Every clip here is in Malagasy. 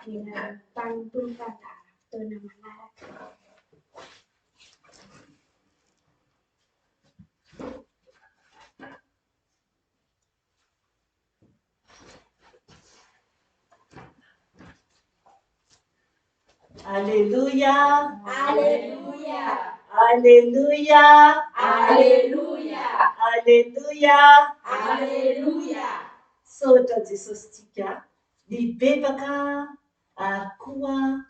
Dengan pantun kata tuna manaraka. Alléluia. Alléluia. Alléluia. Alléluia. Alléluia. Alléluia. Sotra Jesositsika nibebaka ary koa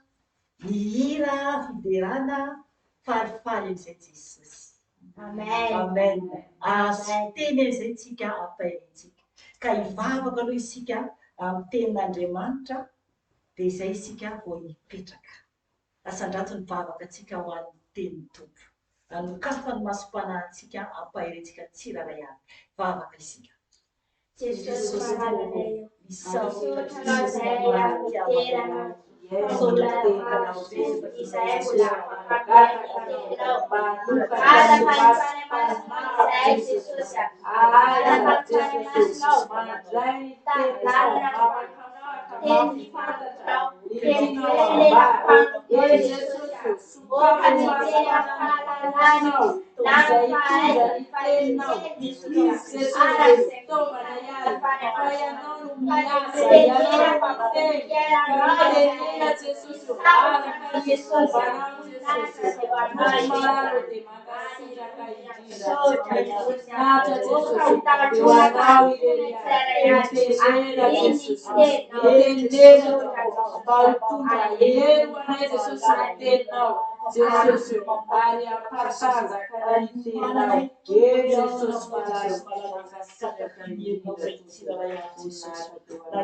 ny hira fiderana falifaly amin'izay Jesosy. Amen. Amen. Azo teny amin'izay tsika ampaintsika. Ka hivavaka aloha isika amin'ny tenin'Andriamanitra dia izay isika vao hipetraka. Asandrato ny vavaka atsika ho an'ny tenin'ny Tompo. Anokafa ny masom-panahintsika ampahirentsika tsiraray avy. Vavaka isika. Jesus Maraneo. Misaotra Jesus Maraneo. Sola Israel ada paipane mas Jesus ya. Ada paipane mas no.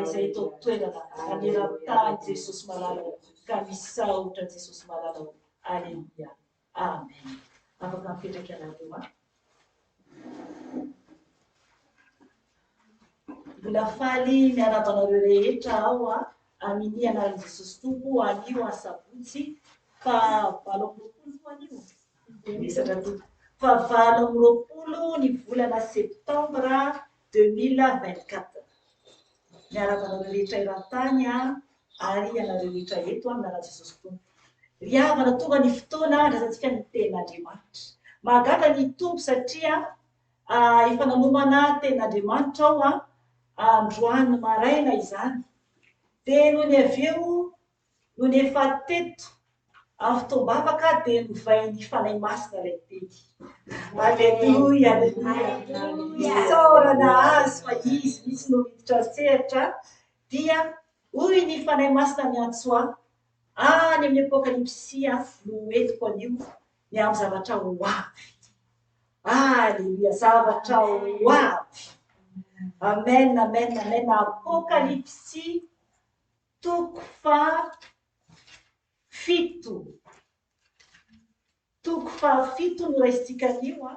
Izay tao toerana aneran-tany Jesosy malalao ka misaotra Jesosy malalao. Aleluia. Amen. Afaka mipetraka ianareo a. Mbola faly miarabanareo rehetra aho amin'ny anaran'i Jesosy Tompo anio asabotsy fa 20 anio. Fa 20 ny volana septambra 2024. Miarabanareo rehetra eran-tany ary ianareo rehetra eto amin'ny anaran'i Jesosy Tompo. Riavana tonga ny fotoana andrasantsika ny tenin'Andriamanitra. Mahagaga ny Tompo satria efa nanomana tenin'Andriamanitra aho androany maraina izany. Dia noho ny avy eo, noho ny efa teto amin'ny fotoam-bavaka dia novainy fanahy masina ilay teny. Aleluia, aleluia. Isaorana azy fa izy mihitsy no miditra an-tsehatra dia hoy ny fanahy masina miantso ahy any amin'ny apokalipsia no entiko anio ny amin'ny zavatra ho avy. Aleluia, zavatra ho avy. Amen, amen, amen. Apokalipsy 7. Toko 7 no raisitsika anio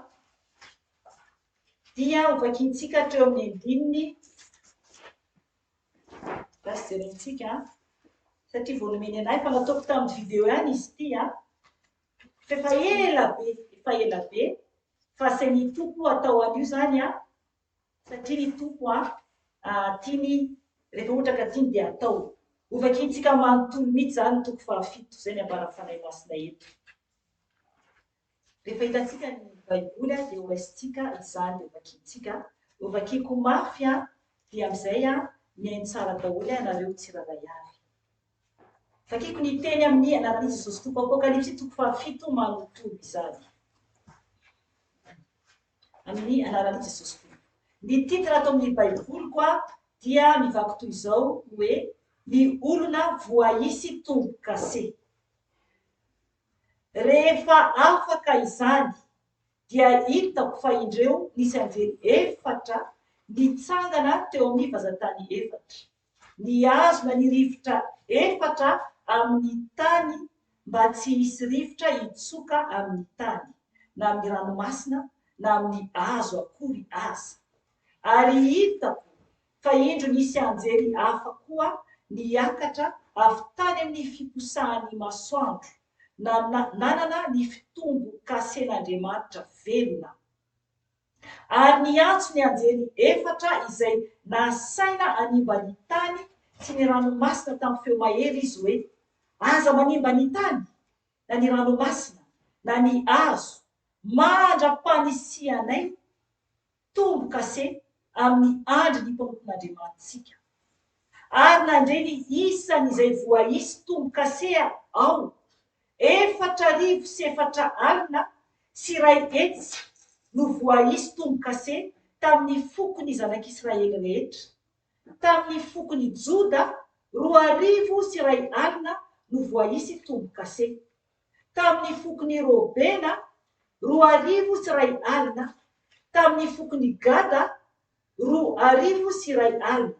dia ho vakiantsika hatreo amin'ny andininy. Rasy jerentsika satria vao nomeny anay fa nataoko tamin'ny video ihany izy ity fa ela be fa se ny Tompo atao an'io zany satria ny Tompo tiany rehefa ohatra ka tiany dia atao. Ho vakiantsika manontolo mihitsy zany toko 7 zay ny ambara fanahy masina eto. Rehefa hitantsika ny Baiboly dia ho raisitsika izany dia ho vakiantsika. Ho vakiako mafy dia amin'izay mihaino tsara daholo ianareo tsiraray avy. Vakiako ny teny amin'ny anaran'i Jesosy Tompo. Apokalipsy toko 7 manontolo izany. Amin'ny anaran'i Jesosy Tompo. Ny titra ato amin'ny Baiboliko dia mivaky toy izao hoe ny olona voaisy tombo-kase. Rehefa afaka izany dia hitako fa indreo nisy anjely 4 nitsangana teo amin'ny vazantany 4. Nihazona ny rivotra 4 amin'ny tany mba tsy hisy rivotra hitsoka amin'ny tany na amin'ny ranomasina na amin'ny hazo akory aza. Ary hitako fa indro nisy anjely hafa koa niakatra avy tany amin'ny fiposahan'ny masoandro nanana ny fitombo kasen'Andriamanitra velona. Ary niantso ny anjely 4 izay nasaina hanimba ny tany sy ny ranomasina tamin'ny feo mahery izy hoe aza manimba ny tany na ny ranomasina na ny azo mandra-panisianay tombo kase amin'ny andro ny mpampon'Andriamanitsika. Ary nandreny isan'izay voaisy tombo kasea ao 4,400 sy 1 hetsy no voaisy tombo kase tamin'ny fokony zanak'Israely rehetra. Tamin'ny fokony Joda 2,000 sy 1 no voaisy tombo kase. Tamin'ny fokony Robena 2,000 sy 1. Tamin'ny fokony Gada 2,000 sy 1.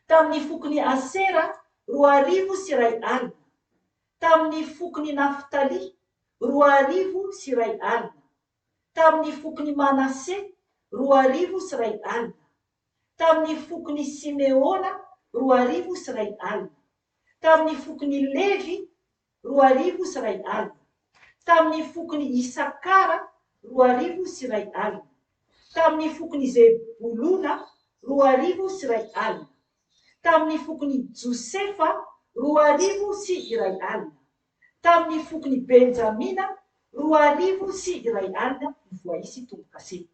Tamin'ny fokony Asera 2,000 sy 1. Tamin'ny fokony Naftali 2,000 sy 1. Tamin'ny fokony Manase 2,000 sy 1. Tamin'ny fokony Simeona 2,000 sy 1. Tamin'ny fokony Levi 2,000 sy 1. Tamin'ny fokony Isakara 2,000 sy 1. Tamin'ny fokony Zebulona 2,000 sy 1. Tamin'ny fokony Josefa 2,000 sy 1. Tamin'ny fokony Benjamina 2,000 sy 1 voaisy tombo kase.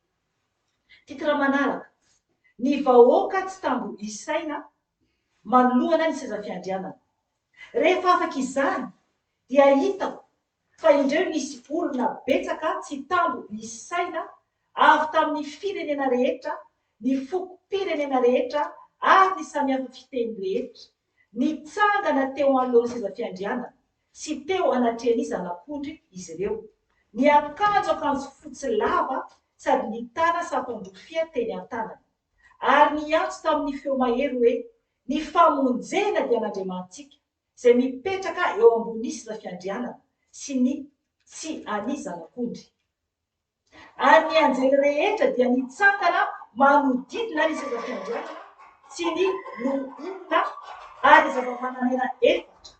Titra manaraka, ny vahoaka tsy tambo isaina manoloana ny seza fiandrianana. Rehefa afaka izany dia hitako fa indreo nisy olona betsaka tsy tambo isaina avy tamin'ny firenena rehetra, ny fokom-pirenena rehetra ary ny samihafa fiteny rehetra, nitsangana teo anoloana seza fiandrianana sy teo anatrehany zanak'ondry izy ireo. Ny akanjo fotsy lava sady ny tana sapandrofia teny an-tanany. Ary niantso tamin'ny feo mahery hoe ny famonjena dia an'Andriamantsika izay mipetraka eo ambony seza fiandrianana sy any zanak'ondry. Ary ny anjely rehetra dia nitsangana manodidina ny seza fiandrianana sy ny olona ary zava-manan'aina efatra.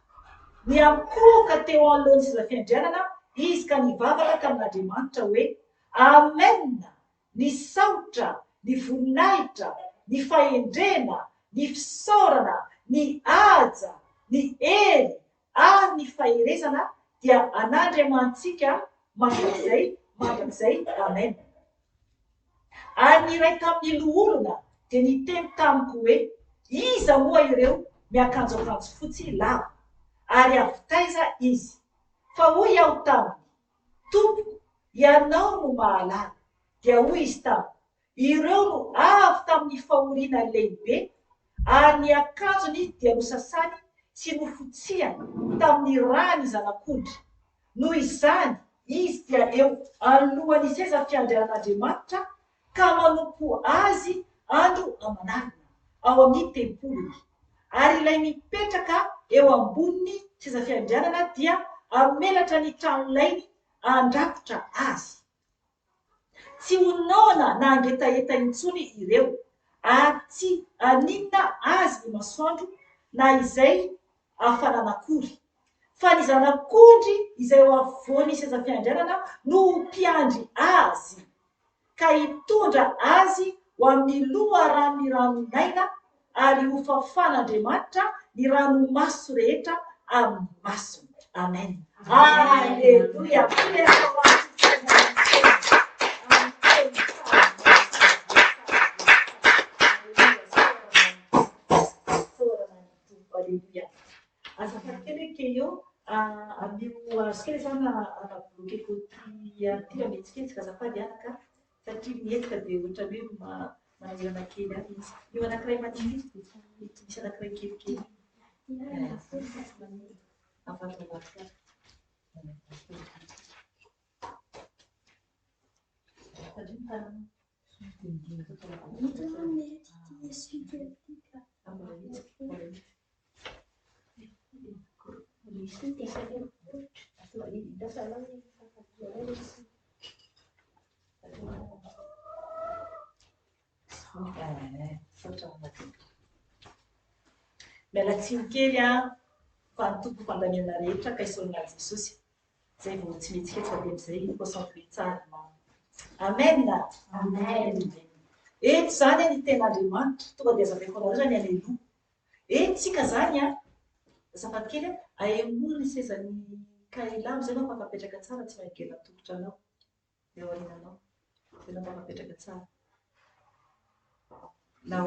Ny akohoka teo anoloany seza fiandrianana izy ka nivavaka tamin'Andriamanitra hoe amen, ny saotra, ny voninahitra, ny fahendrena, ny fisaorana, ny aja, ny hery ary ny faherezana dia an'Andriamantsika mandrakizay amen. Ary ny iray tamin'ny loholona dia niteny tamiko hoe iza moa ireo miakanjo fotsy lava ary avy taiza izy. Fa hoy aho taminy, tompoko, ianao no mahalala. Dia hoy izy tamiko, ireo no avy tamin'ny fahoriana lehibe ary ny akanjony dia nosasany sy nofotsihany tamin'ny rany zanak'ondry. Noho izany izy dia eo alohan'ny seza fiandrianan'Andriamanitra ka manompo azy andro aman'alina ao amin'ny tempolony. Ary ilay mipetraka eo amboniny seza fiandrianana dia amelatra ny tranolainy andrakotra azy. Tsy honaona na angetaeta intsony ireo, ary tsy aninona azy ny masoandro na izay afananakory. Fa ny zanak'ondry izay eo afovoan'ny seza fiandrianana no mpiandry azy, ka hitondra azy ho amin'ny loharan'ny ranonaina ary ho fafan'Andriamanitra ny ranomaso rehetra amin'ny masony. Amen. Alleluia. Azafady kely eo amio sikely zany anabloke koty aty ametsiketsiky azafady anaka satria miezaka dia ohatra hoe manahirana kely any izy. Io anankiray matifity misy anankiray kelikely. Avadavadika. Mialatsiny kely fa ny tompo fandaniana rehetra ka isaorana Jesosy. Zay vao tsy mihetsiketsika dia amin'izay concentré tsara. Amen. Amen. Eto zany ny ten'Andriamanitra tonga dia azavaiko anareo zany aleloha. Tsika zany a azafady kely aemoro ny sezany kailamo zay anao fafapetraka tsara tsy mahagela tokotra anao eo arinanao zay anao fafapetraka tsara na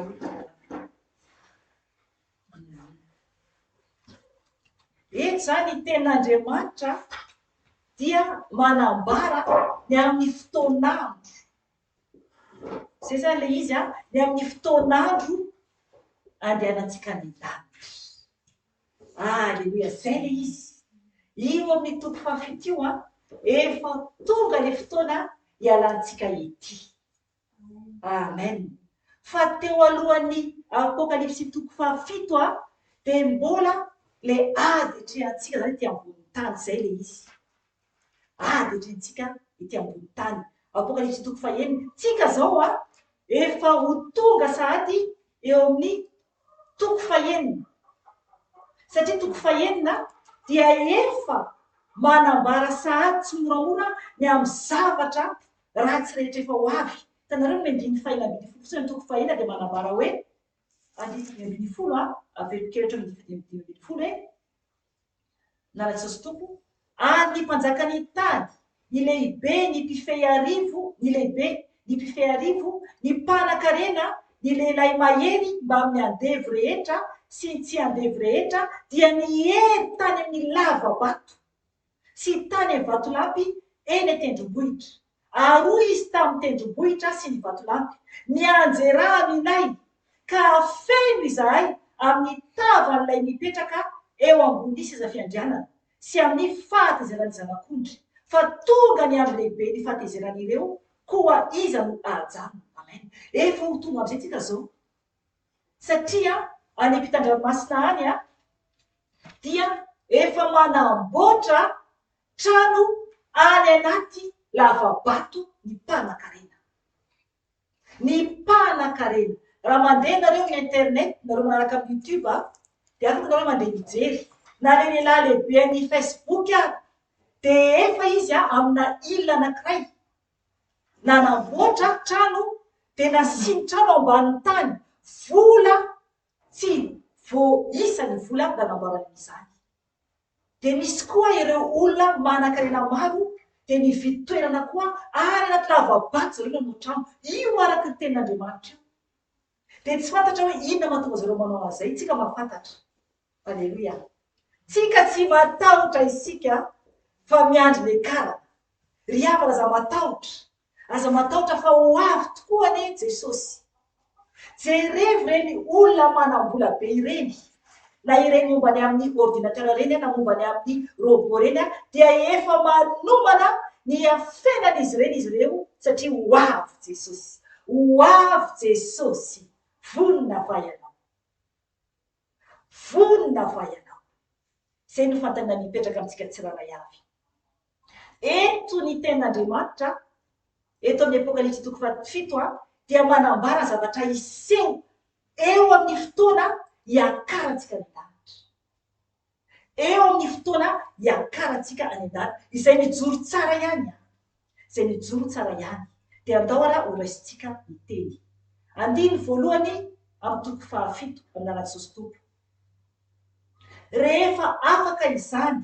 zany ten'Andriamanitra dia manambara ny amin'ny fotoan'andro. Zay zany le izy ny amin'ny fotoan'andro andehanantsika ny lanitra. Aleloia, zay le izy. Io amin'ny toko fahafito io efa tonga le fotoana ialantsika ety. Amen. Fa teo alohan'ny apokalipsy toko fahafito dia mbola le ady etrehantsika zany ety ambony tany. Zay le izy. Ady etrehantsika ety ambony tany. Apokalipsy toko fahaenina. Tsika zao efa ho tonga sahady eo amin'ny toko fahaenina. Satria toko fahaenina dia efa manambara sahady tsy moramora ny amin'ny zavatra ratsy rehetra efa ho avy. Hitanareo ny andiny fahaenina ambin'ny folo fotsiny toko fahaenina dia manambara hoe andiny ambin'ny folo averiko dimy ambin'ny folo nalatsosy toko any mpanjakany tany ny lehibe ny mpifehy arivo ny lehibe ny mpifehy arivo ny mpanan-karena ny lehilahy mahery mba amin'ny andevy rehetra sy ny tsy andevy rehetra dia nihery tany amin'ny lavabato sy tany amin'ny vatolampy eny tendrombohitra. Aroa izy tamin'ny tendrombohitra sy ny vatolampy. Nianjeraha aminay ka feno izahay amin'ny tavan'ilay mipetraka eo ambony seza fiandrianana sy amin'ny fahatezerany zanak'ondry. Fa tonga ny andro lehibe ny fahatezeran'ireo koa iza no ajano. Amen. Efa ho tonga am'izay tsika zao. Satria any ampitan-dranomasina any dia efa manamboatra trano any anaty lavabato ny mpanan-karena. Ny mpanan-karena. Raha mandeha nareo ny internet, nareo manaraka amin'ny YouTube dia afaka nareo mandeha mijery. Na le lehilahy lehibe ny Facebook dia efa izy amina ilina anankiray nanamboatra trano dia nasiny trano ambanin'ny tany. Vola tsy voaisa ny vola nanamboarany izany. Dia misy koa ireo olona manan-karena maro dia nividy toerana koa ary anaty lavabato zareo nanao trano. Io araka ny tenin'Andriamanitra io. Dia tsy fantatra hoe inona mahatonga zareo manao an'izay. Tsika mahafantatra. Aleloia. Tsika tsy matahotra isika fa miandry le karana. Ry havana aza matahotra. Aza matahotra fa ho avy tokoa anie Jesosy. Jerevy reny olona manam-bola be ireny. Na ireny mombany amin'ny ordinateur reny na mombany amin'ny robot reny dia efa manomana ny afenan'izy reny izy ireo satria ho avy Jesosy. Ho avy Jesosy. Vonona avay ianao. Vonona avay ianao. Zay no fantanina mipetraka amintsika tsirairay avy. Eto ny tenin'Andriamanitra, eto amin'ny apokalipsy toko fahafito dia manambara zavatra iseho eo amin'ny fotoana hiakarantsika ny lanitra. Eo amin'ny fotoana hiakarantsika any an-danitra. Izay mijoro tsara ihany. Izay mijoro tsara ihany. Dia andao ho raisintsika ny teny. Andiny voalohany amin'ny toko fahafito amin'ny anaran'i Jesosy. Rehefa afaka izany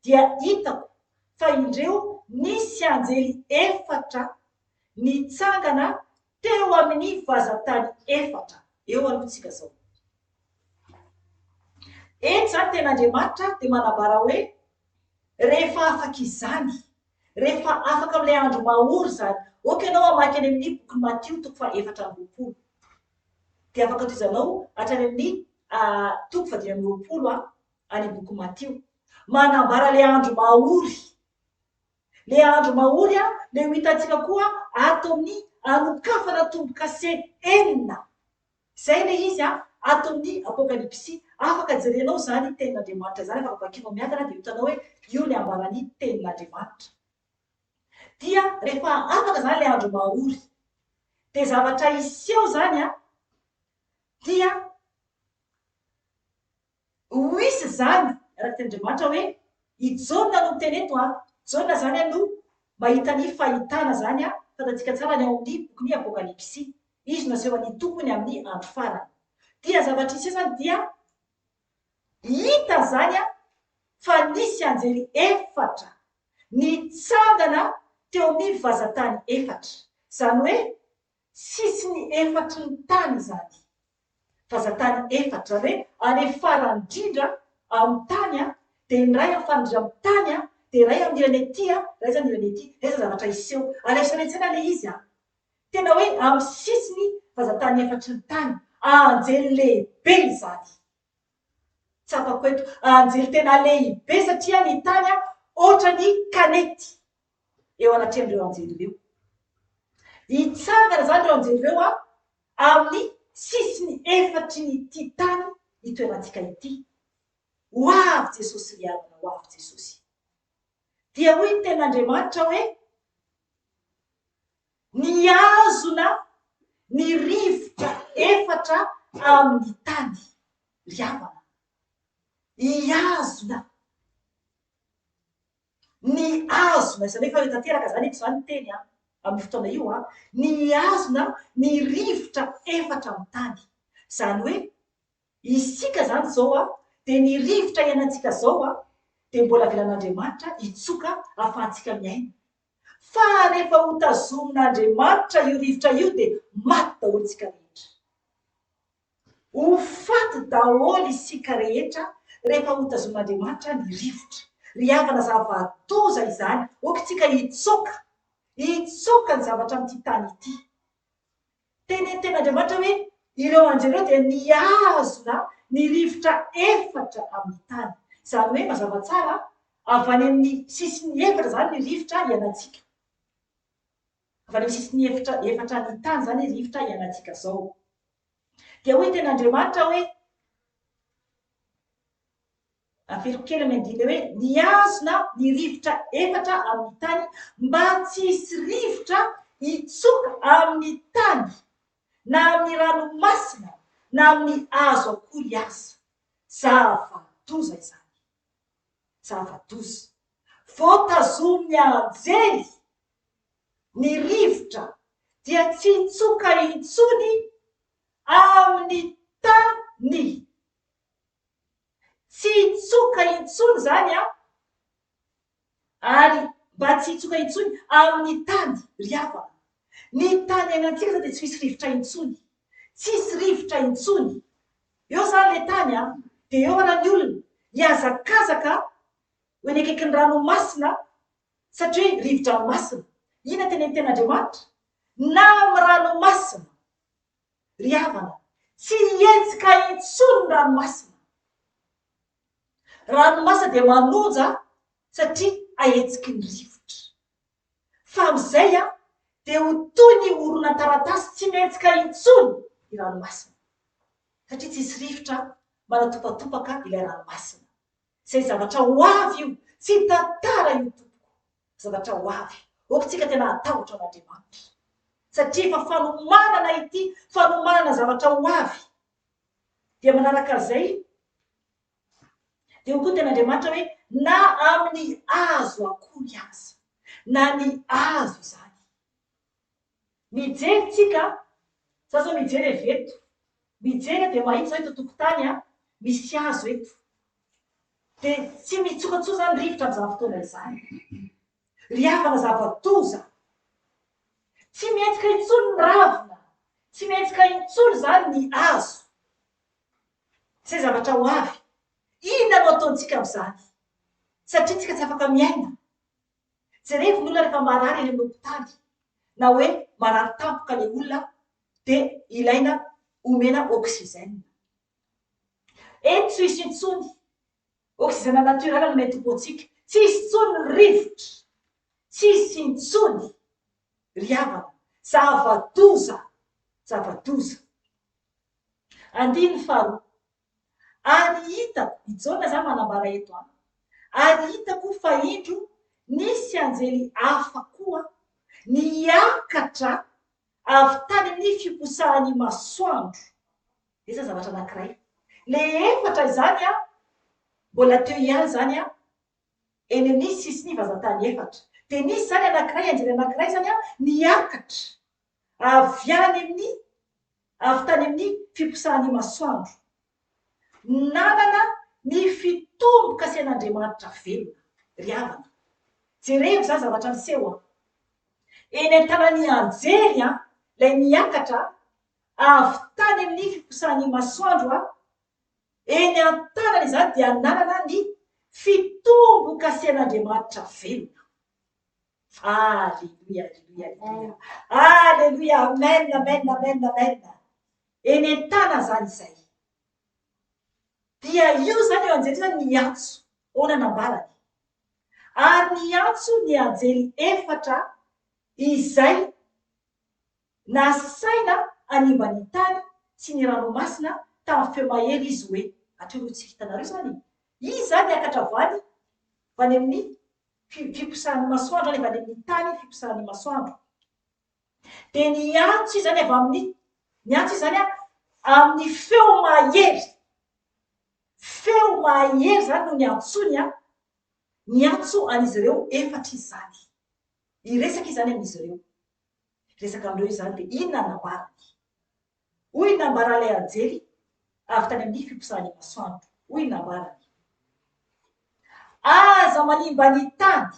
dia hitako fa indreo nisy anjely efatra nitsangana teo amin'ny vazantany efatra. Eo alohantsika zao. Eto zany ten'Andriamanitra dia manambara hoe rehefa afaka izany, rehefa afaka amin'ilay andro mahory zany. Oka ianao mamaky any amin'ny boky Matio toko faha-efatra amby roapolo. Dia afaka tohizanao hatrany amin'ny toko faha-dimy amby roapolo any boky Matio. Manambara le andro mahory. Le andro mahory le ho hitantsika koa ato amin'ny anokafana tombo-kase enina. Zay le izy ato amin'ny apokalipsy. Afaka jerenao zany tenin'Andriamanitra zany. Afaka vakianao miadana dia hitanao hoe io le ambarany tenin'Andriamanitra. Dia rehefa afaka zany le andro mahory dia zavatra iseho zany dia hoisy zany araka tenin'Andriamanitra hoe i Jaona no miteny eto Jaona zany no mahita ny fahitana zany fantatsika tsara ny ao amin'ny boky ny apokalipsy. Izy naseho ny tompony amin'ny andro farany. Dia zavatra iseho zany dia zany a fa nisy anjely efatra nitsangana teo amin'ny vazatany efatra. Zany hoe sisiny efatry ny tany zany. Vazatany efatra zany hoe any farandrindra amin'ny tany a, dia ny ray amin'ny farandrindra amin'ny tany a, dia ray amin'ny ilany ety a, ray zany ilany ety. Reza zavatra iseho alefanetsena le izy a. Tena hoe amin'ny sisiny vazatany efatry ny tany, anjely lehibe izany. Tsapako eto, anjely tena lehibe satria ny tany a ohatra ny kanety eo anatrehan'ireo anjely ireo. Hitsangana zany ireo anjely ireo a amin'ny sisiny efatry nyity tany itoerantsika ity. Ho avy Jesosy ry havana, ho avy Jesosy. Dia hoy ny ten'Andriamanitra hoe niazona ny rivotra efatra amin'ny tany ry havana. Iazona ny azona izany efa tanteraka zany eto zany teny a amin'ny fotoana io a, niazona ny rivotra efatra amin'ny tany. Zany hoe isika zany zao a, dia ny rivotra iainantsika zao a, dia mbola avelan'Andriamanitra hitsoka ahafahantsika miaina. Fa rehefa ho tazomin'Andriamanitra io rivotra io dia maty daholo isika rehetra. Ho faty daholo isika rehetra rehefa ho tazomin'Andriamanitra ny rivotra. Ry havana zava-doza izany, okitsika hitsoka ny zavatra amin'ity tany ity. Teny ten'Andriamanitra hoe ireo anjely ireo dia niazona ny rivotra efatra amin'ny tany. Zany hoe mazava tsara avy any amin'ny sisiny efatra zany ny rivotra iainantsika. Avy any amin'ny sisiny efatra ny tany zany rivotra iainantsika zao. Dia hoy ten'Andriamanitra hoe averiko kely amin'ny andiny hoe niazona ny rivotra efatra amin'ny tany mba tsy hisy rivotra hitsoka amin'ny tany na amin'ny ranomasina na amin'ny hazo akory aza. Zava-doza izany. Zava-doza. Vao tazomin'ny anjely ny rivotra dia tsy hitsoka intsony amin'ny tany. Tsy hitsoka intsony zany a, ary mba tsy hitsoka intsony amin'ny tany ry havana. Ny tany iainantsika zany dia tsy misy rivotra intsony. Tsisy rivotra intsony. Eo zany le tany a, dia eo anany olona hiazakazaka ho eny akaikin'ny ranomasina satria hoe rivo-dranomasina. Ina teny ten'Andriamanitra? Na amin'ny ranomasina ry havana, tsy hihetsika intsony ny ranomasina. Ranomasina dia manonja satria ahetsiky ny rivotra. Fa amin'izay a, dia ho toy ny horonantaratasy tsy mihetsika intsony ny ranomasina. Satria tsisy rivotra manatopatopaka ilay ranomasina. Izay zavatra ho avy io, tsy tantara io tompoko. Zavatra ho avy. Okitsika tena atahotra an'Andriamanitra. Satria efa fanomanana ity, fanomanana zavatra ho avy. Dia manaraka an'izay, dia ho koa ten'Andriamanitra hoe na amin'ny hazo akory aza, na ny hazo izany. Mijery tsika, za zao mijery avy eto. Mijery dia mahita zao eto tokotany a, misy hazo eto. Dia tsy mitsokatsoko zany rivotra amin'izany fotoana izany. Ry havana zava-doza. Tsy mihetsika intsony ny ravina, tsy mihetsika intsony zany ny hazo. Izay zavatra ho avy. Inona no ataontsika amin'izany? Satria tsika tsy afaka miaina. Jereko ny olona rehefa marary eny amin'ny hopitaly, na hoe marary tampoka ilay olona, dia ilaina omena oksizena. Eto tsy hisy intsony. Oksizena natoraly no mety ho antsika. Tsy hisy intsony ny rivotra. Tsy hisy intsony. Ry havana, zava-doza. Zava-doza. Andiny faharoa. Ary hitako, hijaona zany manambara eto any. Ary hitako fa indro nisy anjely hafa koa niakatra avy tany amin'ny fiposahan'ny masoandro. Iza zavatra anankiray. Le efatra izany a, mbola teo ihany zany a, eny amin'ny sisiny vazantany efatra. Dia nisy zany anankiray, anjely anankiray zany a, niakatra avy tany amin'ny fiposahan'ny masoandro. Nanana ny tombo-kasen'Andriamanitra velona ry havana. Jereo za zavatra niseho eny an-tanany anjery lay miakatra avy tany amin'ny fiposahan'ny masoandro eny an-tanany izany dia nanana ny fitombo-kasen'Andriamanitra velona. Alleluia, alleluia, alleluia, alleluia, amen, amen, amen, amen. Eny an-tana zany izay. Dia io zany eo anjery zany niantso hoana nambarany. Ary niantso ny anjely efatra izay nasaina hanimba ny tany sy ny ranomasina tamin'ny feo mahery izy hoe, atreo tsy hitanareo zany. Izy zany akatra vany vany amin'ny fiposahan'ny masoandro, any vany amin'ny tany fiposahan'ny masoandro. De niantso izy zany avy amin'ny niantso izy zany amin'ny feo mahery. Feo mahery zany no niantsony niantso an'izy ireo efatra izany. Iresaka izany amin'izy ireo. Resaka amin'ireo izany de inona nambarany? Hoy nambaran'ilay anjely avy tany amin'ny fiposahan'ny masoandro. Hoy nambarany. Aza manimba ny tany,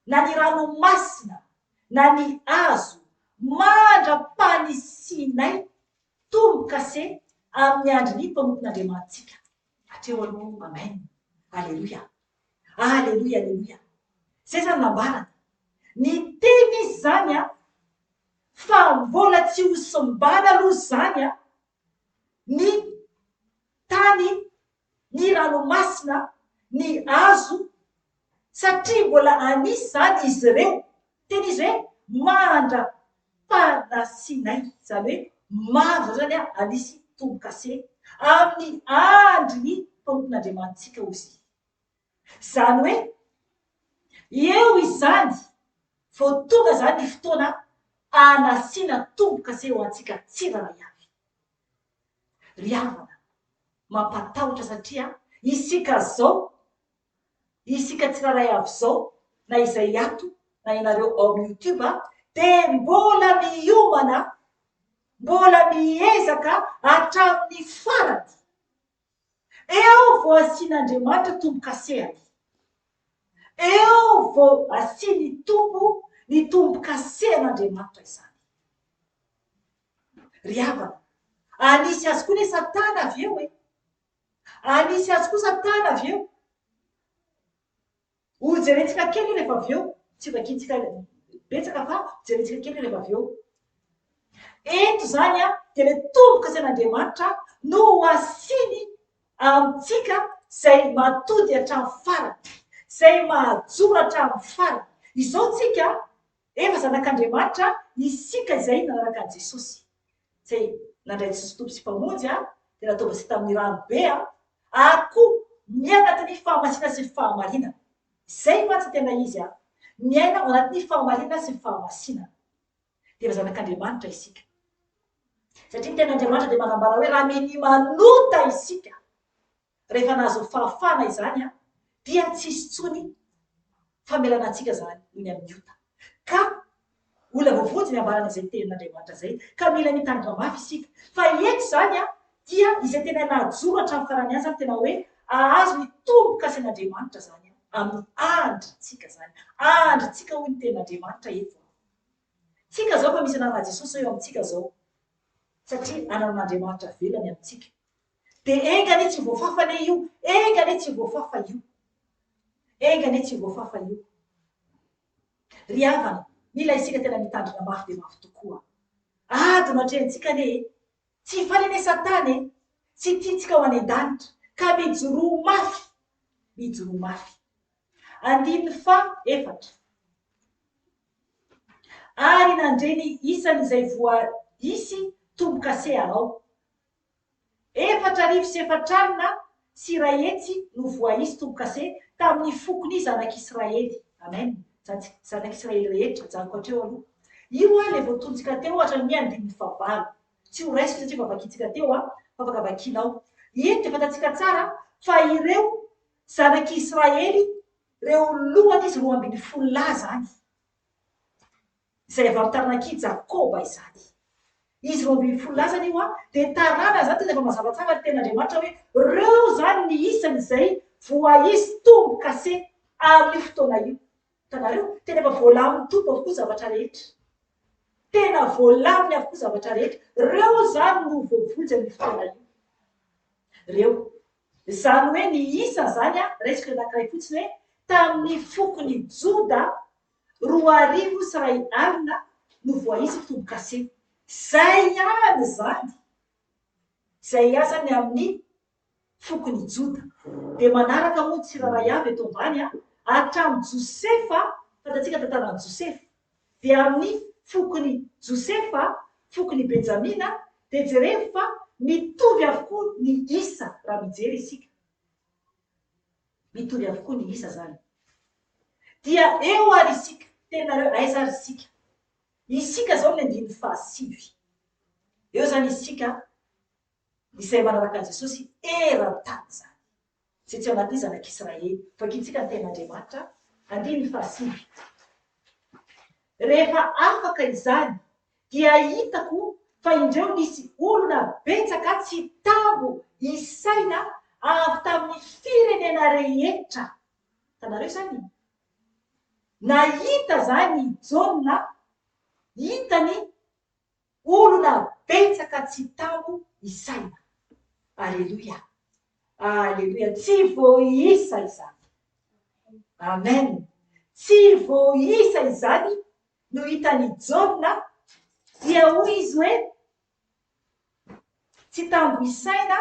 na ny ranomasina, na ny hazo, mandra-panisinay tombo-kase amin'ny andrin'ny mpanompon'Andriamantsika. Hatreo aloha, amen. Alleluia. Alleluia, alleluia. Zay zany nambarany. Ny teny izy zany fa mbola tsy ho simbana aloha zany ny tany, ny ranomasina, ny hazo, satria mbola anisy zany izy ireo. Teny izy hoe mandra-panasinay, zany hoe maro zany anisy tombo-kase amin'ny andrin'ny mpanompon'Andriamantsika ozy. Zany hoe eo izany vao tonga zany ny fotoana anasiana tombo-kase ho antsika tsirairay avy. Ry havana, mampatahotra satria isika zao, isika tsirairay avy zao, na izay ato, na ianareo ao amin'ny YouTube de mbola miomana, mbola miezaka hatramin'ny farany. Eo vao asian'Andriamanitra tombo-kasehany. Eo vao asiany ny tombo-kasehan'Andriamanitra izany. Ry havana, anisy azy koa ne Satana avy eo anisy azy koa Satana avy eo. Ho jerentsika kely rehefa avy eo, tsy vakintsika betsaka fa jerentsika kely rehefa avy eo. Eto zany de le tombo-kasen'Andriamanitra no asiany amintsika zay matody hatramin'ny farany, zay mahajoro hatramin'ny farany. Izao tsika efa zanak'Andriamanitra, isika izay nanaraka an'i Jesosy. Zay nandray Jesosy tompo sy mpamonjy de nataova sy tamin'ny ranobe ako miaina anatin'ny fahamasina sy ny fahamarinana. Zay mantsy tena izy miaina ao anatin'ny fahamarinana sy ny fahamasina. De efa zanak'Andriamanitra isika. Satria ny ten'Andriamanitra de manambara hoe raha meny manota isika rehefa nahazo fahafana izany dia tsisy tsony famelana antsika zany iny amin'ny ota. Ka olona voavonjy miambarana izay tenin'Andriamanitra zay, ka mila mitandrina mafy isika. Fa eto zany dia izay tena najoro hatramin'ny farany any zany tena hoe ahazo ny tombo-kasen'Andriamanitra zany amin'ny andrintsika zany. Andrintsika hoy ny tenin'Andriamanitra eto. Tsika zao fa misy anarana Jesosy eo amintsika zao. Satria anan'Andriamanitra velany amintsika. De engane tsy voafafane io, engane tsy voafafa io. Engane tsy voafafa io. Ry havana, mila isika tena mitandrina mafy de mafy tokoa. Adino atrehantsika ne tsy falene Satana tsy tiantsika ho any an-danitra, ka mijoro mafy. Mijoro mafy. 14. Ary nandreny isan'izay voaisy tombo-kase anao. 4 sy 4 alina sy iray hetsy no voaisy tombo-kase tamin'ny fokony zanak'Israely. Amen. Zanak'Israely rehetra, janoko hatreo aloha. Io le voatontsika teo hatrany 19. Tsy ho raisiko satria vavakintsika teo fa afaka vakinao. Eto de fantatsika tsara fa ireo zanak'Israely, reo lohany izy 12 zany. Izay avy amin'ny taranaki Jakoba izany. Izy 12 zany io de tarana zany tena efa mazava tsara ny ten'Andriamanitra hoe reo zany ny isa ankoatran'izay voa izy tombo kase amin'ny fotoana io. Hitanareo tena efa voalaminy tombo avokoa zavatra rehetra, tena voalaminy avokoa zavatra rehetra. Reo zany no voavonjy amin'ny fotoana io. Reo zany hoe ny isa zany a resaka anankiray fotsiny hoe tamin'ny fokony Joda 2040 no voaisy tombo kase. Zay ihany zany, zay ihany zany amin'ny fokony Joda. Dia manaraka moa tsiraray avy eto ambany a hatramin'ny Josefa, fatatsika tantaran'i Josefa, dia amin'ny fokony Josefa, fokony Benjamina, dia jereo fa mitovy avokoa ny isa raha mijery isika. Mitovy avokoa ny isa zany. Dia eo ary isika, tenareo aiza ary isika. Isika zao ny 5. Eo zany isika izay manaraka an'i Jesosy eran-tany zany. Izay tsy ao anatin'ny zanak'Israely, vakintsika ny ten'Andriamanitra 5. Rehefa afaka izany dia hitako fa indreo nisy olona betsaka tsy tambo isaina avy tamin'ny firenena rehetra. Hitanareo zany, nahita zany Jona, hitany olona betsaka tsy tambo isaina. Aleluia, aleluia, tsy voaisa izany. Amen. Tsy voaisa izany no hitany Jona, dia hoy izy hoe tsy tambo isaina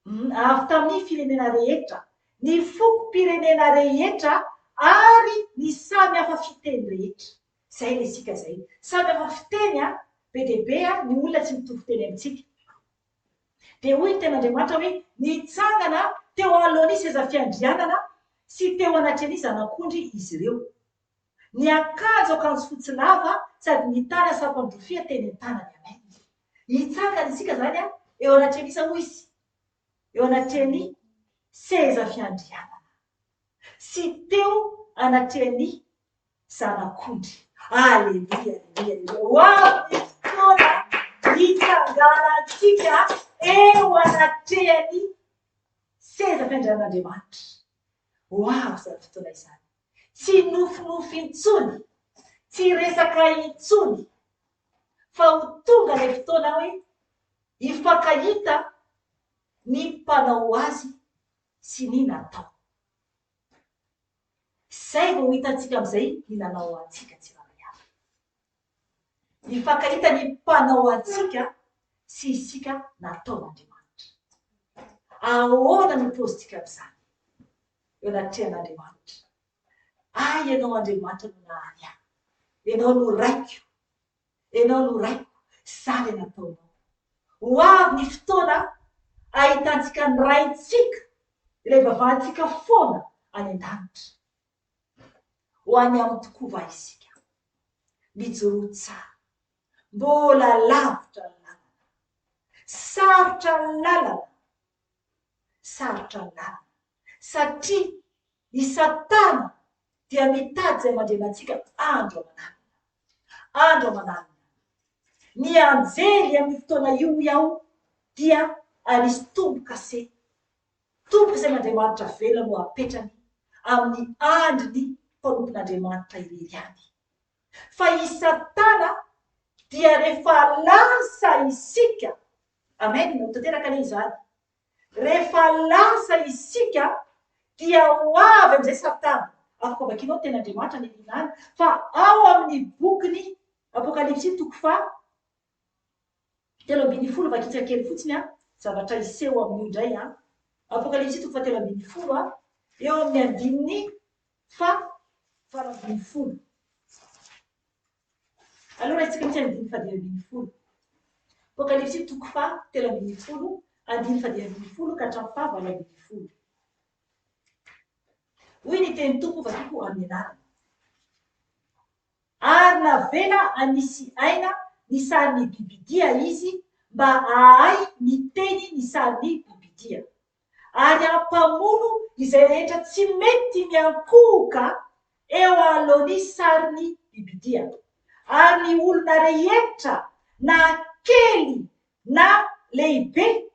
avy tamin'ny firenena rehetra, ny fokom-pirenena rehetra ary ny samy hafa fiteny rehetra. Zay le sika zay. Samy hafa fiteny a, be dia be a, ny olona tsy mitovy teny amintsika. Dia hoy ny ten'Andriamanitra hoe nitsangana teo alohan'ny seza fiandrianana sy teo anatrany zanak'ondry izy ireo. Ny akanjo fotsy lava sady ny tany sapandrofia teny an-tanany. Amen. Hitsangana isika zany a eo anatrany isa hoy izy, eo anatrany seza fiandrianana sy teo anatrany zanak'ondry. Aleluia, aleluia. Wow, fotoana hitsanganantsika eo anatrany seza fiandrianan'Andriamanitra. Wow, zany fotoana izany. Tsy nofinofy intsony, tsy resaka intsony, fa ho tonga ilay fotoana hoe hifankahita ny mpanao azy sy ny natao. Zay vao hitantsika amin'izay ny nanao antsika tsiraray avy. Hifankahita ny mpanao antsika sy isika nataon'Andriamanitra. Ahoana no paozintsika amin'izany? Eo anatrehan'Andriamanitra. Ianao Andriamanitra no nahary ahy. Ianao no raiko. Ianao no raiko. Zany nataonao. Ho avy ny fotoana ahitantsika ny raintsika, ilay vavantsika foana any an-danitra. Ho any amin'ny tokova isika. Mijoro tsara. Mbola lavitra ny lalana. Sarotra ny lalana. Sarotra ny lalana. Satria isatana dia mitady izay mandrena antsika andro aman'alina. Andro aman'alina. Ny anjely amin'ny fotoana io iaho dia anisy tombo kase. Tombo izay n'Andriamanitra velona no apetrany amin'ny andriny mpanompon'Andriamanitra irery ihany. Fa isatana dia rehefa lasa isika. Amen. Notanteraka ilay izany. Rehefa lasa isika dia ho avy amin'izay satana. Afaka vakianao ten'Andriamanitra ny linany fa ao amin'ny bokiny Apokalipsy 3:13 vakintsika kely fotsiny a, zavatra iseho amin'io indray a. Apokalipsy 3:13 a, eo amin'ny andininy 12. Allora isika misy andininy 12. Apokalipsy 3:13, andininy 12 ka hatramin'ny 12. Hoy ny teny tompo vakiko amin'ny anarany. Ary navela anisy aina ny sarin'ny bibidia izy mba ahay miteny ny sarin'ny bibidia. Ary ampamono izay rehetra tsy mety miankohoka eo alohan'ny sarin'ny bibidia. Ary ny olona rehetra na kely na lehibe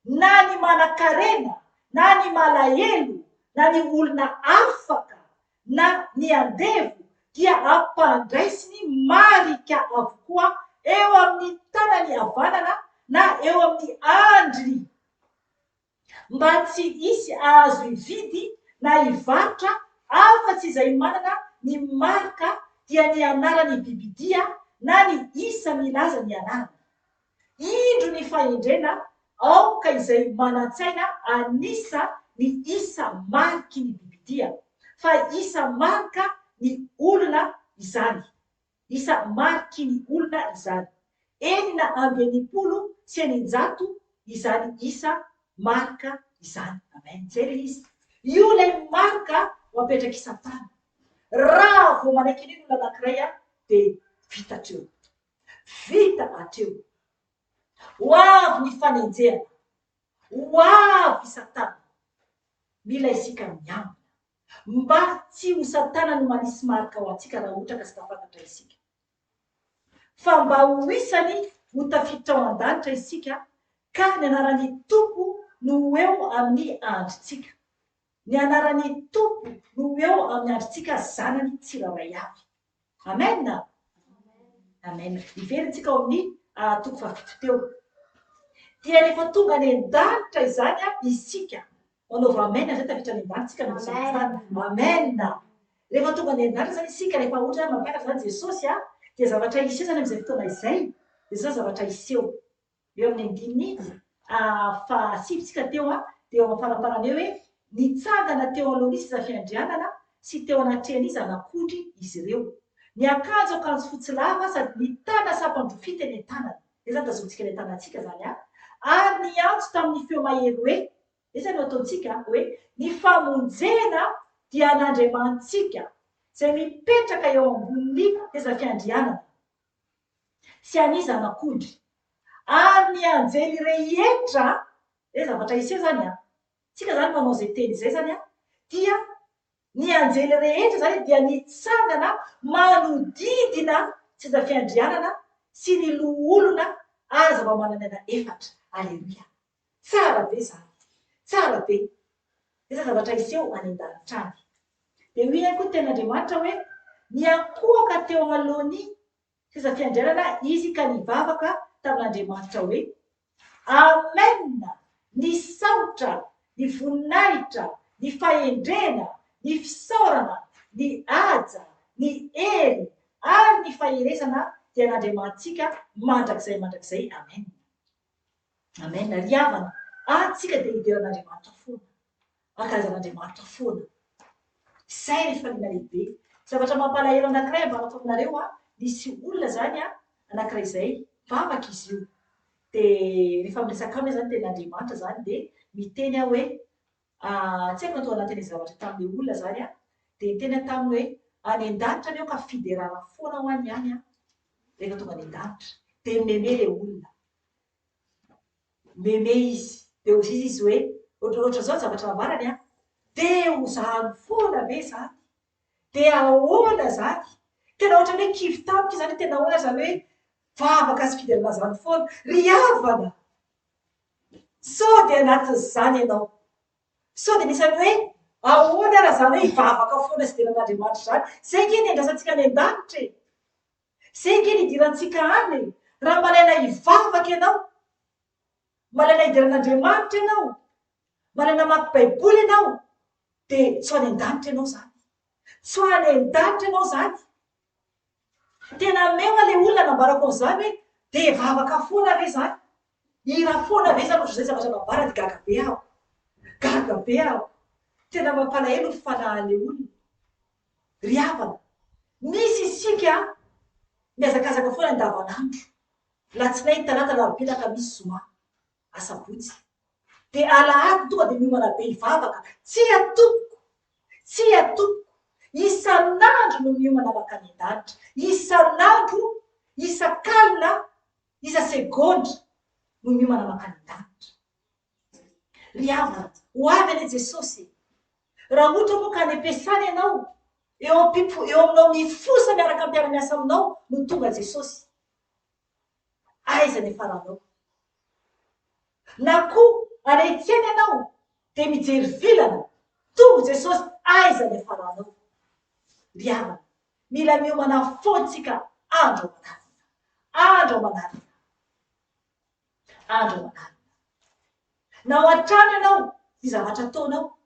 na ny manan-karena na ny malahelo na ny olona afaka na ny andevo dia ampandraisiny marika avokoa eo amin'ny tanany havanana na eo amin'ny andriny, mba tsy hisy azo ividy na hivarotra afa-tsy izay manana ny marika dia ny anarany bibidia na ny isa milaza ny anarany. Indro ny fahendrena aoka izay manan-tsaina anisa ny isa mariky ny bibidia, fa isa marika ny olona izany, isa mariky ny olona izany. Enina amby enimpolo sy eninjato izany isa marika izany. Amen. Zay le izy. Io lay marika ho apetraky Satana. Raha vao manaiky an'iny olona anankiray dia vita hatreo. Vita hatreo. Ho avy ny fanenjehana. Ho avy Satana. Mila isika miambina mba tsy ho Satana no manisy marika ho antsika raha ohatra ka tsy tafantatra isika. Fa mba ho isany ho tafiditra ao an-danitra isika ka ny anaran'ny Tompo no eo amin'ny andritsika. Ny anaran'ny Tompo no eo amin'ny andritsika zanany tsirairay avy. Amen. Amen. Iverintsika ao amin'ny toko fahavalo teo. Dia rehefa tonga any an-danitra izany isika, manaova amen zay tafiditra any an-danitra isika. Amen. Rehefa tonga any an-danitra zany isika, rehefa ohatra mampianatra zany Jesosy dia zavatra iseho zany amin'izay fotoana izay. Dia zao zavatra iseho. Eo amin'ny andininy fahasivitsika teo dia eo amin'ny faraparany eo hoe nitsangana teo aloha izy fiandrianana sy teo anatrehany izy anak'ondry izy ireo. Ny akanjo fotsy lava sady mitana sampandrofita eny an-tanany. Izay zany tazontsika eny an-tanantsika zany ary ny antso tamin'ny feo mahery hoe, izay no ataontsika hoe ny famonjena dia an'Andriamantsika izay mipetraka eo ambonin'ny teza fiandrianana sy an'izy anak'ondry. Ary ny anjely rehetra, izay zavatra iseho zany tsika zany manao izay teny izay zany dia ny anjely rehetra zany dia nitsangana manodidina teza fiandrianana sy ny loholona ary zava-manan'aina efatra. Aleluia. Tsara be zany. Tsara be. Izay zavatra iseho any an-danitra any. Dia hoy ihany koa ten'Andriamanitra hoe niankohaka teo alohan'ny teza fiandrianana izy ka nivavaka tamin'Andriamanitra hoe amen. Ny saotra, ny voninahitra, ny fahendrena, ny fisaorana, ny haja, ny hery ary ny faherezana dia n'Andriamantsika mandrakizay. Amen. Amen. Ry havana, antsika dia idiran'Andriamanitra foana. Ankazan'Andriamanitra foana. Izay ny faliana lehibe. Zavatra mampalahelo anankiray ambanako aminareo nisy olona zany anankiray izay vavaka izy io. Dia rehefa miresaka aminy zany ten'Andriamanitra zany dia miteny hoe tsy haiko natao anatin'ny zavatra tamin'ny olona zany dia tena taminy hoe any an-danitra anio ka fiderana foana ho any any rehefa tonga any an-danitra. Dia meme le olona. Meme izy. Dia hoy izy hoe ohatrany zao zavatra namarany dia ho zahany foana ve zany? Dia ahoana zany? Tena ohatrany hoe kivy tampoka zany tena ahoana zany hoe vavaka sy fiderana zany foana. Ry havana. Sao dia anatin'izany ianao. Sao dia nisany hoe ahoana raha zany hoe hivavaka foana sy fideran'Andriamanitra zany. Zay nge ny andrasantsika any an-danitra e. Zay nge ny idirantsika any e. Raha malaina hivavaka ianao, malaina hidiran'Andriamanitra ianao, malaina mamaky baiboly ianao, dia tsy ho any an-danitra ianao zany. Tsy ho any an-danitra ianao zany. Tena mewa le olona nambarako an'izany hoe dia vavaka foana ve zany? Hira foana ve zany ohatr'izay zavatra nambara dia gaga be aho. Gaga be aho. Tena mampalahelo ny fanahin'le olona. Ry havana, misy isika miazakazaka foana andavanandro. Latsinainy, talata, alarobia ka misy zoma, asabotsy. Dia alahady tonga dia miomana be hivavaka. Tsy atopoko. Tsy atopoko. Isan'andro no miomana makany an-danitra. Isan'andro, isan-kalina, isa-segondra no miomana makany an-danitra. Ry havana, ho avy any Jesosy. Raha ohatra moa ka any am-piasana ianao, eo aminao mifosa miaraka am-piara-miasa aminao no tonga Jesosy. Aiza ny faranao? Na koa anetseny ianao dia mijery vilana tongo Jesosy aiza ny faranao. Ry havana, mila miomana fotsika andro aman'alina. Na ao an-trano ianao ny zavatra ataonao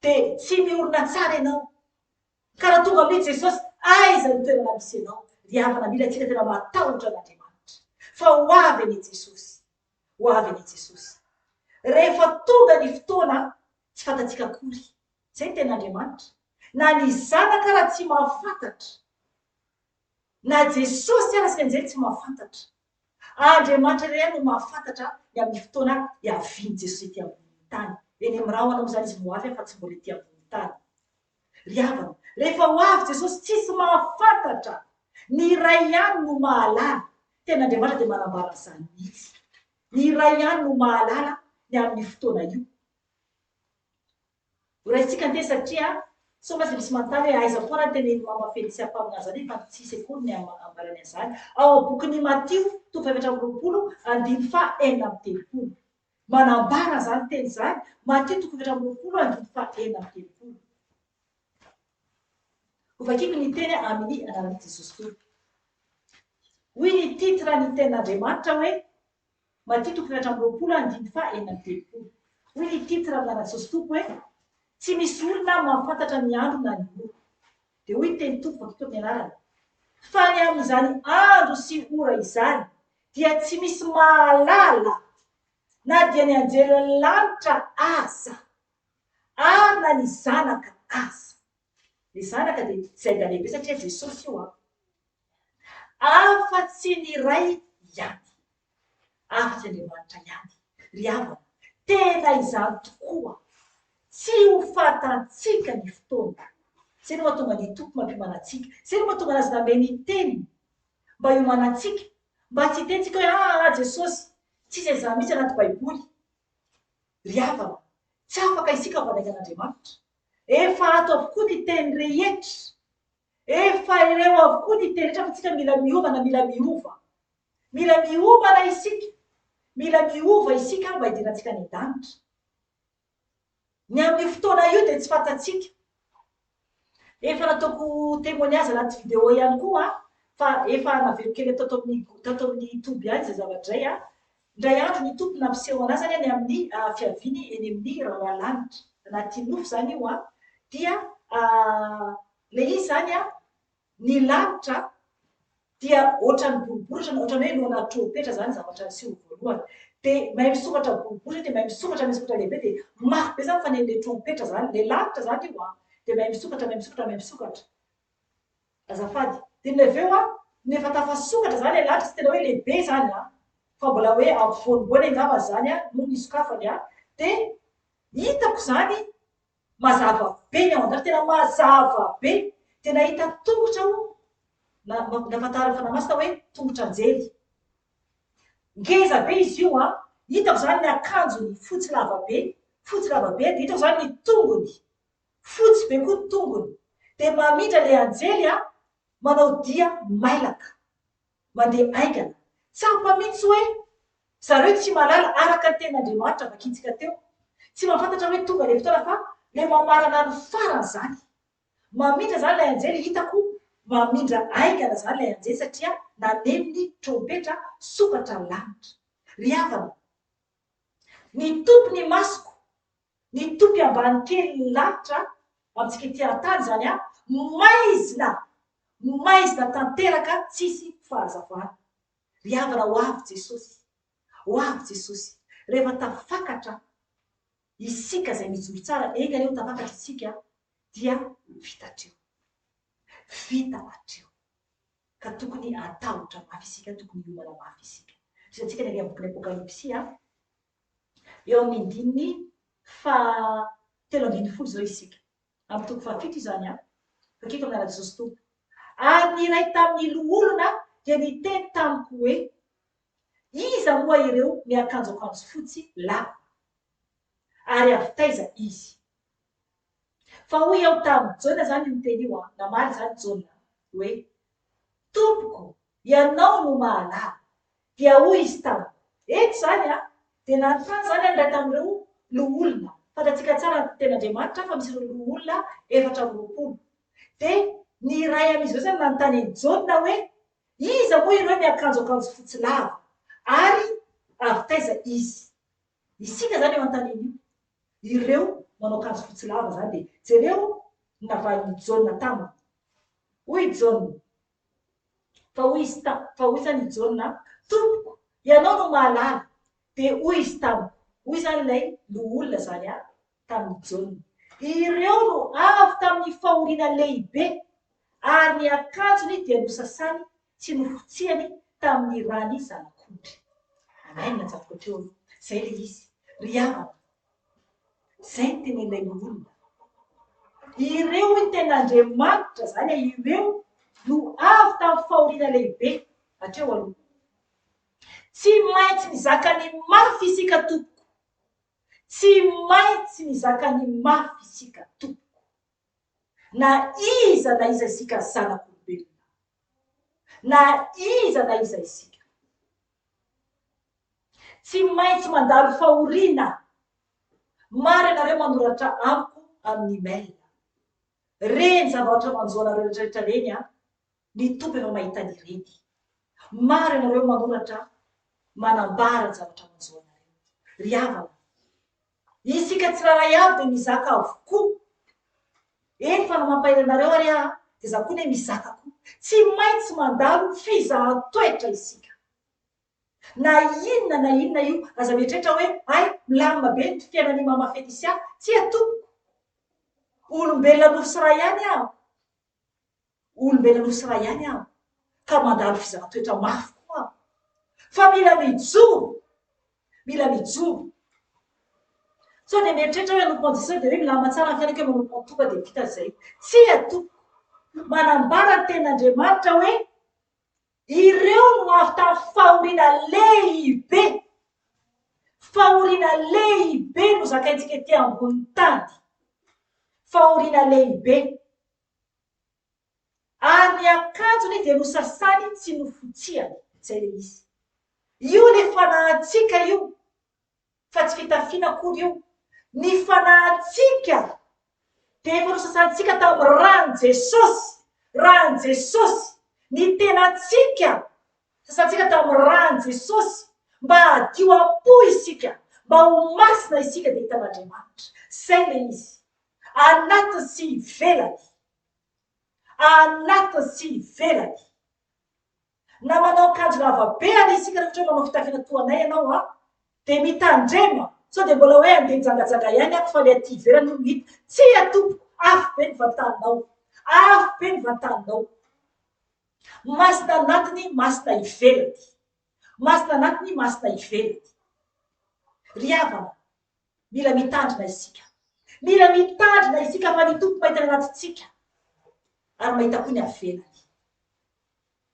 dia tsy miorina tsara ianao, ka raha tonga amin'iny Jesosy aiza ny toerana misy ianao. Ry havana, mila tsika tena matahotra an'Andriamanitra fa ho avy any Jesosy, rehefa tonga ny fotoana tsy fantatsika akory. Zay ten'Andriamanitra, na ny zanaka raha tsy mahafantatra, na Jesosy ara sy anjely tsy mahafantatra, Andriamanitra iray no mahafantatra ny amin'ny fotoana hiaviany Jesosy ety ambony tany. Eny amin'ny rahona moa zany izy no avy fa tsy mbola ety ambony tany. Ry havana, rehefa ho avy Jesosy tsisy mahafantatra, ny ray ihany no mahalala. Ten'Andriamanitra dia manambara izany mihitsy. Ny ray ihany no mahalala ny amin'ny fotoana io. Horaintsika ny teny satria somasy misy manontany hoe aiza foana ny tenen'ny mama Felicia Paminany zany fa tsisy akory ny ambarany an'izany. Ao bokin'ny Matio 7:9-10. Manambara zany teny zany. Matio 7:9-10. Ho vakiko ny teny amin'ny anaran'i Jesosy Kristy. Hoy ny titre ny ten'Andriamanitra hoe Matio 7:9-10. Hoy ny titre amin'anan'i Jesosy Tompo hoe tsy misy olona mahafantatra ny andro na ny ora. Dia hoy teny Tompo vakito amin'ny anarany, fa ny amin'izany andro sy ora izany dia tsy misy mahalala, na dia ny anjery lanitra aza, ary na ny zanaka aza. Ny zanaka dia izay da lehibe satria Jesosy io afa-tsy ny ray ihany, afa-tsy Andriamanitra ihany. Ry havana, tena izany tokoa. Tsy ho fantatsika ny fotoana. Zay no mahatonga ny Tompo mampihomana antsika. Zay no mahatonga anazy nameny ny teniny mba hiomana antsika, mba tsy hitentsika hoe Jesosy tsisy an'izany mihitsy anaty baiboly. Ry havana, tsy afaka isika vanaingan'Andriamanitra. Efa ato avokoa ny teny rehetra, efa ireo avokoa ny teny rehetra fa tsika mila miomana, mila miomana isika, mila miova isika mba hidirantsika ny danitra. Ny amin'ny fotoana io dia tsy fantatsika. Efa nataoko témoignage anaty vidéo ihany koa fa efa naveriko kely tato amin'ny YouTube ihany izay zavatra izay. Indray andro ny Tompo nampiseho anazy zany any amin'ny fiaviany eny amin'ny rahoalanitra. Anaty nofo zany io dia le izy zany ny lanitra dia ohatran'ny boribory, ohatran'ny hoe lohana trompetra zany zavatra niseho voalohany. Dia mahay misokatra boribory, dia mahay misokatra lehibe, dia mafy be zany fa le trompetra zany, le lanitra zany io dia mahay misokatra. Azafady. Dia naveo nefa tafasokatra zany le lanitra, tsy tena hoe lehibe zany fa mbola hoe ampovoanimboany angamba zany no nisokafany dia hitako zany mazava be ny ao an-dafy, tena mazava be. Dia nahita tongotra aho, nafatara fanamasina hoe tongotra anjely. Ngeza be izy io hitako zany ny akanjony fotsy lava be, dia hitako zany ny tongony, fotsy be koa ny tongony. Dia mamindra le anjely manao dia mailaka, mandeha aingana. Tsapa mihitsy hoe zareo tsy malala araka ten'Andriamanitra vakintsika teo. Tsy mahafantatra hoe tonga le fotoana fa le mamarana ny farany zany. Mamindra zany le anjely, hitako mamindra aingana zany le anjely satria nanenony trompetra sokatra lanitra. Ry havana, ny tompony masoko, ny tompo ambany kely lanitra amintsika ety an-tany zany maizina tanteraka tsisy fahazavana. Ry havana, ho avy Jesosy, rehefa tafakatra isika izay mijoro tsara, eny aloha tafakatra isika dia vita hatreo. Ka tokony atahotra mafy isika, tokony hiomana mafy isika. Resantsika ny amin'ny boky Apokalipsy eo amin'ny andininy 7:10 zao isika. Amin'ny toko 7 izany fakiko amin'ny anaran'i Jesosy Tompo. Ary ny iray tamin'ny loholona dia niteny tamiko hoe, iza moa ireo miakanjo akanjo fotsy lava, ary avy taiza izy? Fa hoy eo tamin'ny Jaona zany io teny io namaly zany Jaona hoe, Tompoko, ianao no mahalala. Dia hoy izy tamiko, eto zany dia nanontany zany andray tamin'ireo loholona fantatsika tsara ten'Andriamanitra fa misy ireo loholona 420 dia ny iray amin'izy ireo zany nanontany Jaona hoe iza moa ireo miakanjoakanjo fotsy lava ary avy taiza izy. Isika zany eo an-taniny ireo manao akanjo fotsy lava zany dia jereo navahin'ny Jaona taminy. Hoy Jaona fa hoy zany Jaona tompoko ianao no mahalala dia hoy izy tamiko. Hoy zany ilay loholona zany tamin'ny Jaona ireo no avy tamin'ny fahoriana lehibe ary ny akanjony dia nosasany sy nofotsiany tamin'ny rany zanak'ondry. Amen natsatoka teo zay le izy ry havana. Zay ny tenen'ilay loholona ireo ny ten'Andriamanitra zany ireo no avy tamin'ny fahoriana lehibe hatreo aloha. Tsy maintsy mizaka ny mafy isika tompoko, tsy maintsy mizaka ny mafy isika tompoko, na iza isika zanak'olombelona, na iza isika. Tsy maintsy mandalo fahoriana. Maro ianareo manoratra amiko amin'ny email. Reny zavatra manjoanareo rehetrarehetra reny ny tompo efa mahita an'ireny. Maro ianareo manoratra manambara ny zavatra manjoanareo. Ry havana, isika tsiraray avy dia mizaka avokoa. Eny fa namampaela anareo ary dia za koa ne mizaka koa. Tsy maintsy mandalo fizahan-toetra isika. Na inona io aza mieritreritra hoe ay milamina be ny fiainan'ny mama Felicia, tsy atoko. Olombelona nosy iray ihany aho ka mandalo fizahan-toetra mafy koa aho. Fa mila mijoro. So dia mieritreritra hoe anompo anjisa dia hoe milama tsara ny fiainako manompo antoka dia vita zay. Tsy atoko. Manambara ny ten'Andriamanitra hoe ireo no avy tamin'ny fahoriana lehibe. Fahoriana lehibe no zakaintsika ety ambony tany. Fahoriana lehibe. Ary ny akanjony dia nosasany tsy nofotsiany. Zay le izy. Io le fanahintsika io. Fa tsy fitafiana akory io. Ny fanahintsika dia efa nosasantsika tamin'ny rano Jesosy. Rano Jesosy. Ny tenantsika sasantsika tamin'ny rano Jesosy mba hadio am-po isika, mba ho masina isika dia hitan'Andriamanitra. Zay le izy. Anatiny sy ivelany. Anatiny sy ivelany. Na manao akanjo lavabe ary isika rehetra manao fitafiana toanay ianao dia mitandrema. So dia mbola hoe andeha jangajanga ihany ako fa le aty ivelany no hita. Tsy atompo, afo be ny vatanao. Afo be ny vatanao. Masina anatiny, masina ivelany. Masina anatiny, masina ivelany. Ry havana, mila mitandrina isika. Mila mitandrina isika fa ny tompo mahita ny anatintsika. Ary mahita koa ny avelany.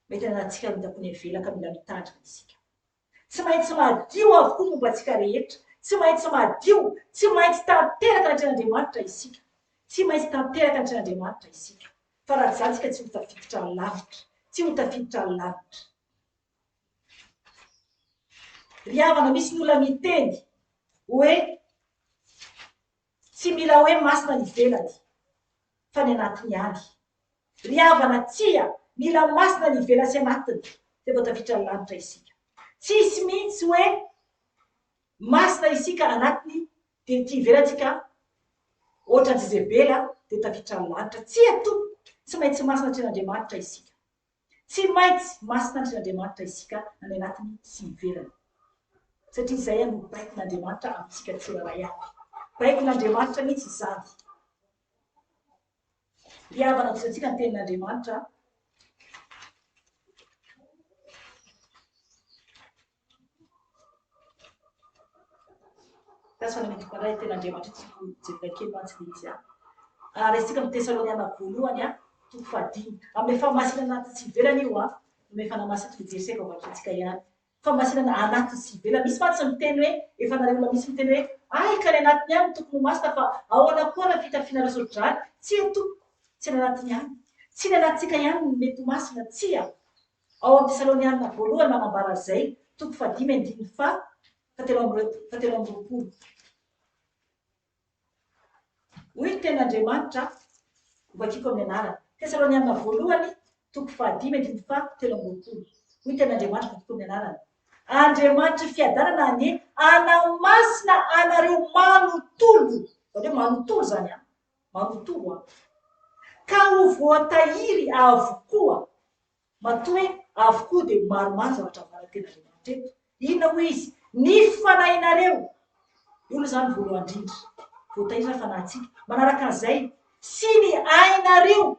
Mahita ny anatintsika mahita koa ny avelany ka mila mitandrina isika. Tsy maintsy madio avokoa momba antsika rehetra. Tsy maintsy madio. Tsy maintsy tanteraka ny tren'Andriamanitra isika. Tsy maintsy tanteraka ny tren'Andriamanitra isika. Fa raha izany isika tsy ho tafiditra ny lavitra. Tsy ho tafiditra ny lavitra. Ry havana, misy ny olona miteny hoe tsy mila hoe masina ny ivelany fa ny anatiny ihany. Ry havana, tsia mila masina ny ivelany sy anatiny dia vao tafiditra ny lavitra isika. Tsisy mihitsy hoe masina isika anatiny dia ty ivelantsika ohatra ny Jezebela dia tafiditra ny lavitra. Tsy atompo. Tsy maintsy masina tren'Andriamanitra isika. Tsy maintsy masina tren'Andriamanitra isika ny anatiny sy ivelany. Satria izay no baikon'Andriamanitra amintsika tsiraray avy. Baikon'Andriamanitra mihitsy izany. Ry havana, tosantsika ny tenin'Andriamanitra. Tasy fanamidiko indray tenin'Andriamanitra tsy jerika kely mantsy le izy. Resika amin'ny Tesaloniana voalohany toko 5. Amin'ny famasinana anaty sy ivelany io amin'ny fanamasina fijeriseka ao vakintsika ihany. Famasinana anaty sy ivelany. Misy mantsy miteny hoe efa nareo misy miteny hoe ay ka ny anatiny ihany tokony masina fa ao anakory fitafiana rasodrany. Tsy atoko. Tsy ny anatiny ihany. Tsy ny anatintsika ihany no mety masina. Tsy ao amin'ny Tesaloniana voalohany manambara izay toko 5:5. roapolo. Hoy ten'Andriamanitra vakiko amin'ny anarany. Tesaloniana voalohany 5:5-7. Hoy ten'Andriamanitra vakiko amin'ny anarany. Andriamanitra fiadanana ane anamasina anareo manontolo. Hoe manontolo zany manontolo ka ho voatahiry avokoa. Matoa hoe avokoa dia maromaro zavatra varan-ten'Andriamanitra eto. Inona ho izy? Ny fanahinareo. Io aloha zany voalohany indrindra. Voatahiry fanahintsika. Manaraka an'izay sy ny ainareo.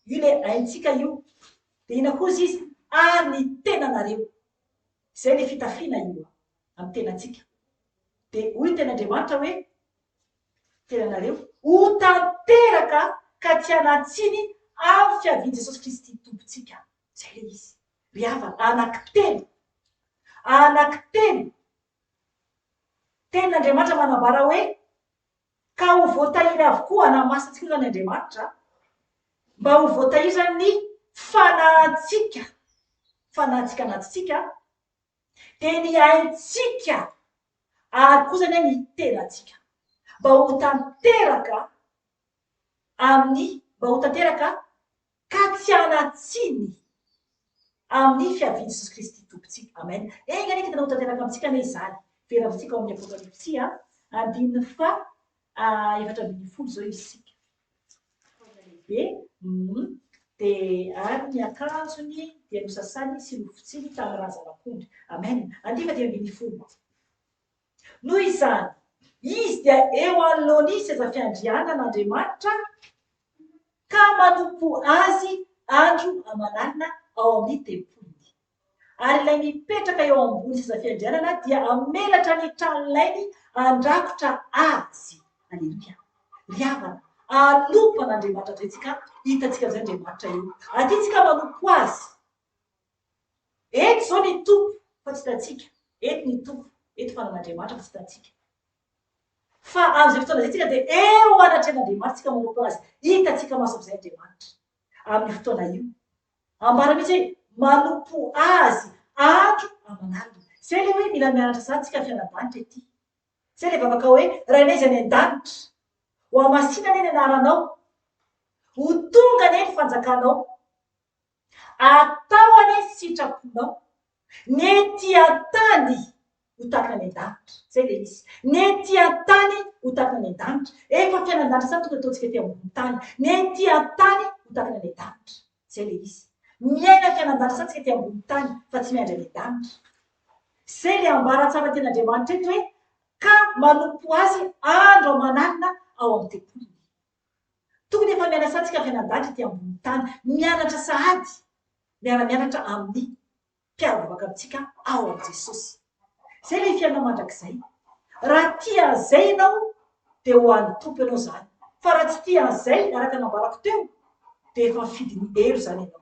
Io le aintsika io. Dia inona koa izy? Ny tenanareo. Izay le fitafiana io amin'ny tenantsika. Dia hoy ten'Andriamanitra hoe tenanareo ho tanteraka ka tsy hanatsiny amin'ny fiavian'i Jesosy Kristy tompontsika. Zay le izy. Ry havana anankitelo. Ten'Andriamanitra manambara hoe ka ho voatahiry avokoa anamasintsika zany Andriamanitra mba ho voatahiry ny fanahintsika anatintsika dia ny aintsika ary koa zany ny tenantsika mba ho tanteraka ka tsy hanatsiny amin'ny fiavian'i Jesosy Kristy tompontsika. Amen. Enganika tena ho tanteraka amintsika ane izany. Veravitsika ao amin'ny Apokalipsia 4:20 zao isika. Lehibe. Dia ary ny akanjony dia nosasany sy nofotsiny tamin'ny razan'akondro. Amen. 4:20. Noho izany, izy dia eo anoloany seza fiandrianan'Andriamanitra ka manompo azy andro aman'alina ao amin'ny tempolony. Ary ilay mipetraka eo ambony seza fiandrianana dia amelatra ny tranolainy andrakotra azy. Aleluia. Ry havana, alompo an'Andriamanitra antsika, hitantsika amin'izay Andriamanitra io. Aty tsika manompo azy. Eto zao ny tompo fa tsy hitantsika. Eto ny tompo. Eto fanan'Andriamanitra fa tsy hitantsika. Fa amin'izay fotoana izay tsika dia eo anatrehan'Andriamanitra tsika manompo azy. Hitantsika maso amin'izay Andriamanitra. Amin'ny fotoana io. Ambara mihitsy hoe manompo azy andro aman'alina. Zay le hoe mila mianatra zany tsika fianan-danitra ety. Zay le vavaka hoe raha inay izy any an-danitra. Ho amasinana eny anaranao. Ho tonga ane ny fanjakanao. Atao ane sitraponao. Ny ety an-tany ho tahaka any an-danitra. Zay le izy. Ny ety an-tany ho tahaka any an-danitra. Efa fianan-danitra zany tonga ataontsika ety ambony tany. Ny ety an-tany ho tahaka any an-danitra. Zay le izy. Miaina fianan-danitra zany tsika ety ambony tany fa tsy miandry any an-danitra. Zay le ambara tsara ten'Andriamanitra eto hoe ka manompo azy andro aman'alina ao amin'ny tempolony. Tokony efa miana satsika fianan-danitra ety ambony tany. Mianatra sahady. Mianatra amin'ny mpiarovaka amintsika ao amin'ny Jesosy. Zay le fiainana mandrakizay. Raha tia an'izay ianao dia ho an'ny tompo ianao zany. Fa raha tsy tia an'izay araka nambarako teo dia efa mifidy ny elo zany ianao.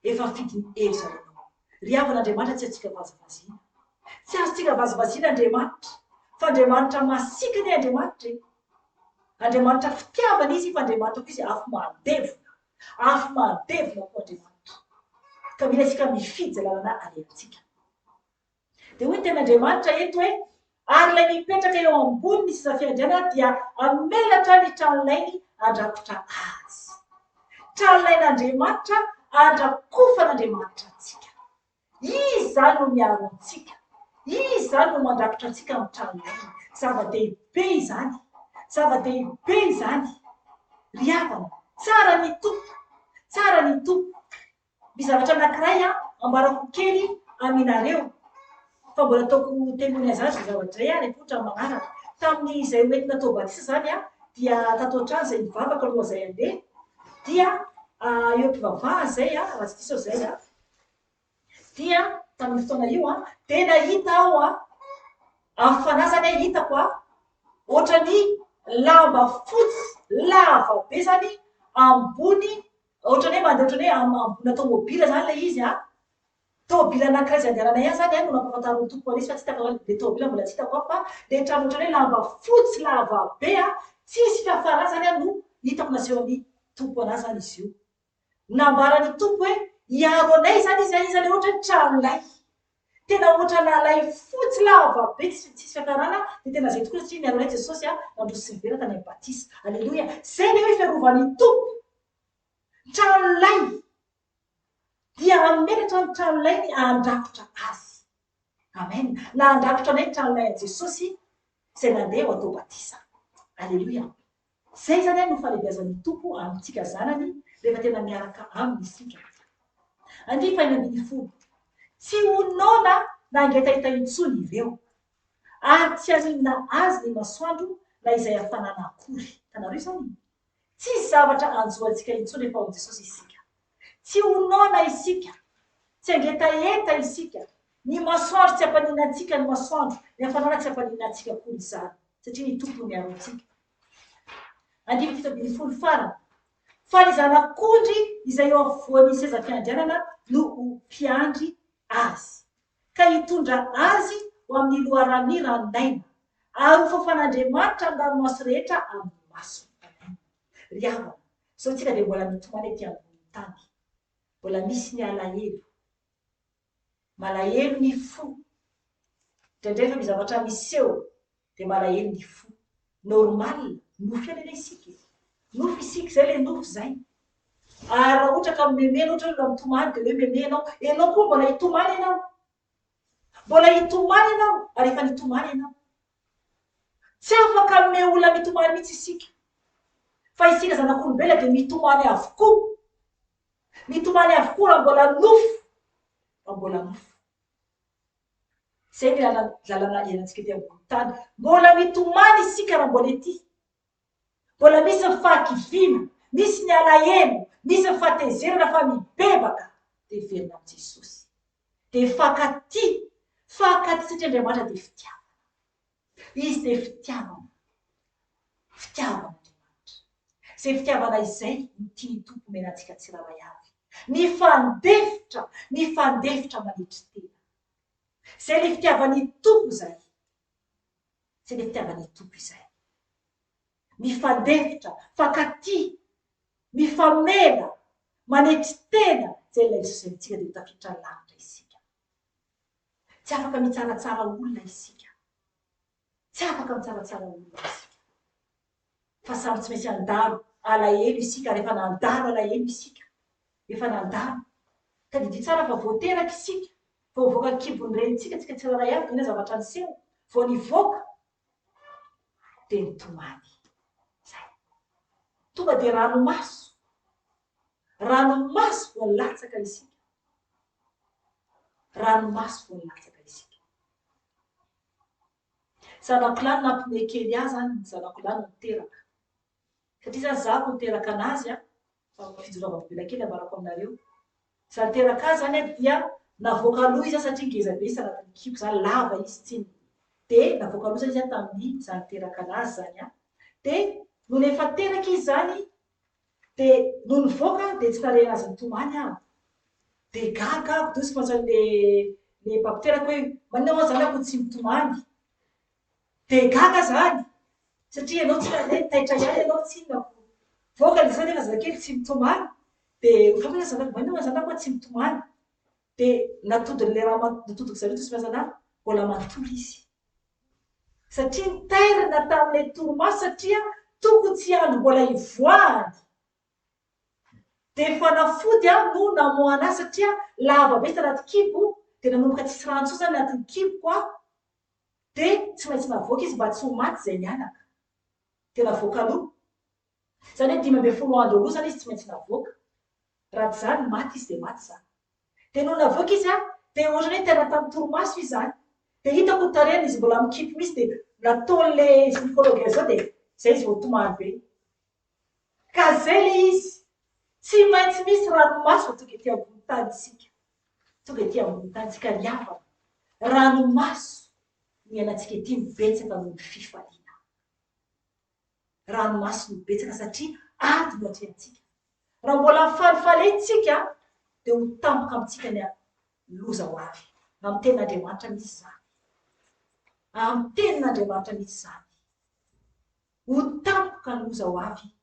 Efa mifidy ny elo zany ianao. Ry havan'Andriamanitra tsy antsika vazavaziana. Tsy azontsika vazavaziana Andriamanitra. Fa Andriamanitra masikany Andriamanitra. Andriamanitra fitiavana izy fa Andriamanitra koa izy afo mandevona. Afo mandevona koa Andriamanitra. Ka mila isika mifidy izay lalana alehantsika. Dia hoy ten'Andriamanitra eto hoe ary ilay mipetraka eo ambony ny seza fiandrianana dia amelatra ny tranolainy andrakotra azy. Tranolain'Andriamanitra andrakofan'Andriamanitra antsika. Izy zany no miaro antsika. Izy zany no mandrakotra antsika amin'ny tranolainy. Zava-dehibe izany. Zava-dehibe izany. Ry havana, tsara ny tompo. Tsara ny tompo. Misy zavatra anankiray ambarako kely aminareo. Fa mbola ataoko temony azy azy zavatra izay rehefa manaraka. Tamin'izay hoentina tao batisa zany dia tato an-trano izay mivavaka aloha izay andeha. Dia eo am-pivavahana izay raha tsy diso izay dia tamin'ny fotoana io dia nahita aho amin'ny fanahy zany hitako ohatrany lamba fotsy lava be zany ambony ohatrany hoe mandeha ohatrany hoe ambony tômôbila zany le izy tômôbila anankiray izay andehananay any zany no nampahafantarin'ny tompo an'izy fa tsy hitako le tômôbila mbola tsy hitako fa le trano ohatrany hoe lamba fotsy lava be tsisy fiafarany zany no hitako naseho amin'ny tompo anazy zany izy io. Nambarany tompo hoe hiaro anay zany izy le ohatra tranolay. tena ohatra nalay fotsy lava be tsisy fiakarana dia tena zay tokoa satria miaronay Jesosy nandroso sy nivera tany amin'ny batisa. Alleloia. Zay le hoe fiarovany tompo. Tranolay dia amelatra ny tranolay ny andrakotra azy. Amen. Na andrakotra anay tranolay Jesosy izay nandeha ho atao batisa. Alleloia. Zay zany no falebiazan'ny tompo amintsika zanany rehefa tena miaraka aminy isika. Andiny fahinambiny folo. Tsy honona na angetaita intsony ireo, ary tsy haninona azy ny masoandro na izay hafanana akory. Tanareo zany? Tsy zavatra anjoantsika intsony rehefa ho Jesosy isika. Tsy honona isika, tsy angetaeta isika. Ny masoandro tsy hampaninantsika ny masoandro, ny hafanana tsy hampaninantsika akory izany, satria ny tompo miarontsika. Andiny fitobiny folo farany. Fa ny zanak'ondry izay eo afovoan'ny seza fiandrianana no mpiandry azy, ka hitondra azy ho amin'ny loharany ranonaina, ary ho fafan'Andriamanitra ny ranomaso rehetra amin'ny masony. Ry havana, zao tsika dia mbola mitomany ety ambony tany, mbola misy ny alahelo, malahelo ny fo. Indraindray fa mizavatra miseho dia malahelo ny fo. Normal, nofy any isika. Nofy isika zay le nofy zay. Ary raha ohatra ka memena ohatra raha mitomany dia hoe memenao, ianao koa mbola hitomany ianao. Mbola hitomany ianao, ary efa nitomany ianao. Tsy afaka manome olona mitomany mihitsy isika. Fa isika zanak'olombelona dia mitomany avokoa. Mitomany avokoa raha mbola nofo. Raha mbola nofo. Zay ny lalana iainantsika ety ambony tany. Mbola mitomany isika raha mbola ety. Mbola misy ny fahakiviana, misy ny alahelo, misy ny fahatezerana fa mibebaka. Dia verina amin'i Jesosy. Dia fankaty satria Andriamanitra dia fitiavana. Izy dia fitiavana. Fitiavana Andriamanitra. Izay fitiavana izay no tiany tompo menantsika tsirairay avy. Ny fandefitra manitry tena. Izay le fitiavan'ny tompo izay. Izay le fitiavan'ny tompo izay. Mifandefitra, fankaty, mifamela, manetry tena. Izay ilay Jesosy amintsika dia tafiditra lavitra isika. Tsy afaka mitsaratsara olona isika. Tsy afaka mitsaratsara olona isika. Fa samy tsy maintsy handalo alahelo isika, rehefa nandalo alahelo isika. Efa nandalo. Ka didy tsara fa voateraka isika. Vao voaka ny kibony renitsika, tsika tsirairay avy, ina zavatra niseho. Vao nivoaka dia nitomany. Tonga dia ranomaso. Ranomaso vao latsaka isika. Ranomaso vao latsaka isika. Zanak'olany nampiomehy kely ahy zany ny zanak'olany niteraka. Satria zany zako niteraka anazy fijoravavela kely ambarako aminareo. Za niteraka azy zany dia navoaka aloha izy satria ngeza be izy anatin'ny kibo zany, lava izy tsiny. Dia navoaka aloha zany izy tamin'ny za niteraka anazy zany. Dia no nefa teraka izy zany, dia no nivoaka dia tsy narehy azy nitomany aho. Dia gaga dosi fansan'le mpamiteraka hoe manao zany ako tsy mitomany. Dia gaga zany satria ianao tsy narehy taitra ihany ianao tsy inona. Voaka le zany nefa zazakely tsy mitomany. Dia fampiasa zanako manao zany ako tsy mitomany. Dia natodin'le raha natodiko zareo dosi fansan'ahy mbola matory izy. Satria nitairina tamin'ilay torimaso satria tokony tsy andro mbola hivoahany. Dia fanafody no namoahana azy satria lava be anaty kibo, dia nanomboka tsisy rano intsony zany anatin'ny kibo. Dia tsy maintsy navoaka izy mba tsy ho maty izay mianaka. Dia navoaka aloha. Zany hoe 15 andro aloha zany izy tsy maintsy navoaka. Raha tsy izany maty izy dia maty izany. Dia no navoaka izy dia ohatrany hoe tena tamin'ny torimaso izy zany. Dia hitako ny tarehiny izy mbola amin'ny kibo misy dia nataon'ilay ginekologa zao dia izay izy vao tomany be. Ka zay le izy. Tsy maintsy misy ranomaso tonga ety ambony tany isika. Tonga ety ambony tany isika ry havana. Ranomaso miainantsika ety mibetsaka noho ny fifaliana. Ranomaso mibetsaka satria ady no atrehantsika. Raha mbola falifaletsika dia ho tampoka amintsika ny loza ho avy. Amin'ny tenin'Andriamanitra misy izany. Amin'ny tenin'Andriamanitra misy izany. Ho tampoka ny loza ho avy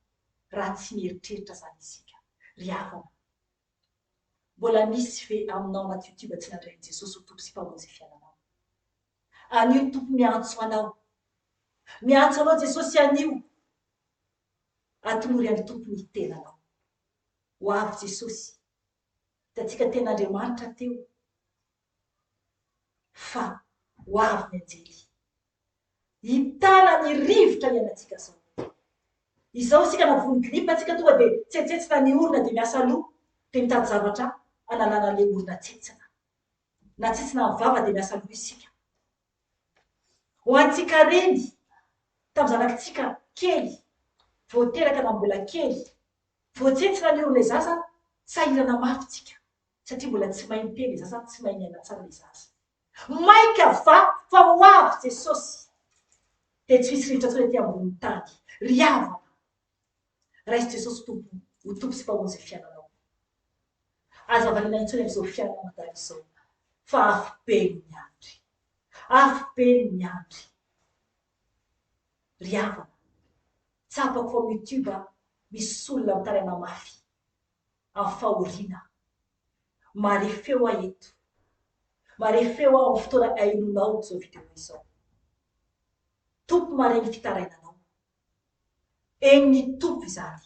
raha tsy mieritreritra izany isika. Ry havana. mbola misy fe aminao anaty YouTube tsy nandrainy Jesosy ho tompo sy mpamonjy fiainanao. Anio tompo miantso anao Jesosy anio atolory amin'ny tompo ny tenanao. Ho avy Jesosy hitantsika ten'Andriamanitra teo fa ho avy ny anjely hitana ny rivotra ianantsika zao. Izao sika navony gripa atsika tonga de tsetsetsina ny orona de miasa loha de mitady zavatra analana le orona tsetsina na tsetsina ny vava de miasa loha isika. Ho antsika reny tamy zanakitsika kely voateraka na mbola kely voatsetsina ny orona zaza sahirana mafy tsika satria mbola tsy mahay miteny zaza tsy mahay miaina tsara le zaza. Maika fa ho avy Jesosy de tsy misy rivotra tsony ety ambony tany. Ry havana raisy Jesosy ho tompo sy mpamonjy fiainanao. Aza variana intsony am'izao fiainana madary izao fa afo be ny andry. Ry havana tsapako fa YouTube misy olona mitaraina mafy amin'ny fahoriana mare feo aho eto mare feo aho amin'ny fotoana ainonao zao video izao. Tompo mare ny fitarainanao eny ny tompo izany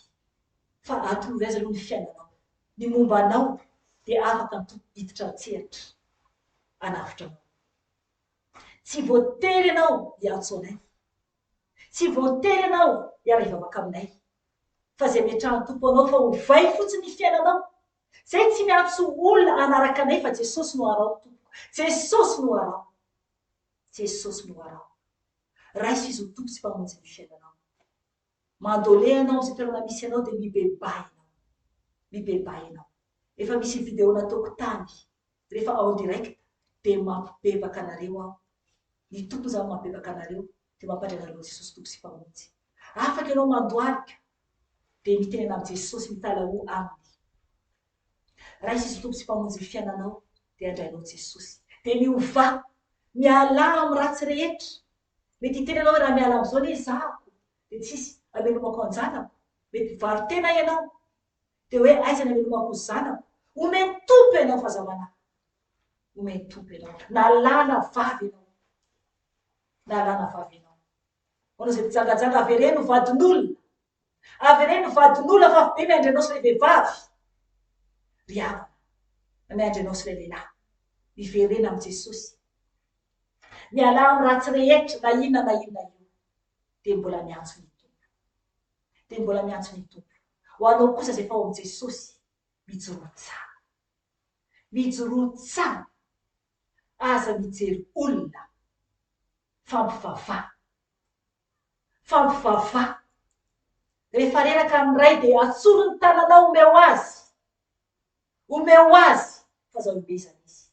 fa atolory azy aloha ny fiainanao ny momba anao de afaka ny tompo hiditra an-tsehatra anavitra anao. Tsy voatery anao hiantso anay, tsy voatery anao hiara hivavaka aminay fa zay metrahan'ny tompo anao fa hovay fotsiny ny fiainanao. Zay tsy miantso olona anaraka anay fa Jesosy no arao tompo. Jesosy no arao. Raisy izy ho tompo sy mpamonjy ny fiainanao. Mandole anao zay toerana misy anao de mibebay anao. Efa misy video nataoko tany rehefa en direct de mampibebaka anareo aho. Ny tompo zany mampibebaka anareo de mampandry anareo Jesosy tompo sy mpamonjy. Afaka ianao mandoalika de mitenena am Jesosy mitalao aminy. Raisy izy ho tompo sy mpamonjy ny fiainanao de andrainao Jesosy de miova miala amy ratsy rehetra. Mety hiteny anao raha miala am'izao ne zahako de tsisy amelomako anjanako. Mety varitena ianao de hoe aiza ny amelomako zanako. Omeny tompo ianao fahazavana. Omeny tompo ianao. Nalana vavy ianao. Manao zay mpijangajanga avy reny vadin'olona fa be miandry anao sy le vehivavy. Ry havana miandry anao sy le lehilahy. Miverena am Jesosy. Miala amy ratsy rehetra na inona io de mbola miantso ny tompo. Ho anao kosa zay fa ao am Jesosy mijoro tsara aza mijery olona fampivavà rehefa reraka amin'ny ray de atsoro ny tananao omeo azy fa zao ibezana izy.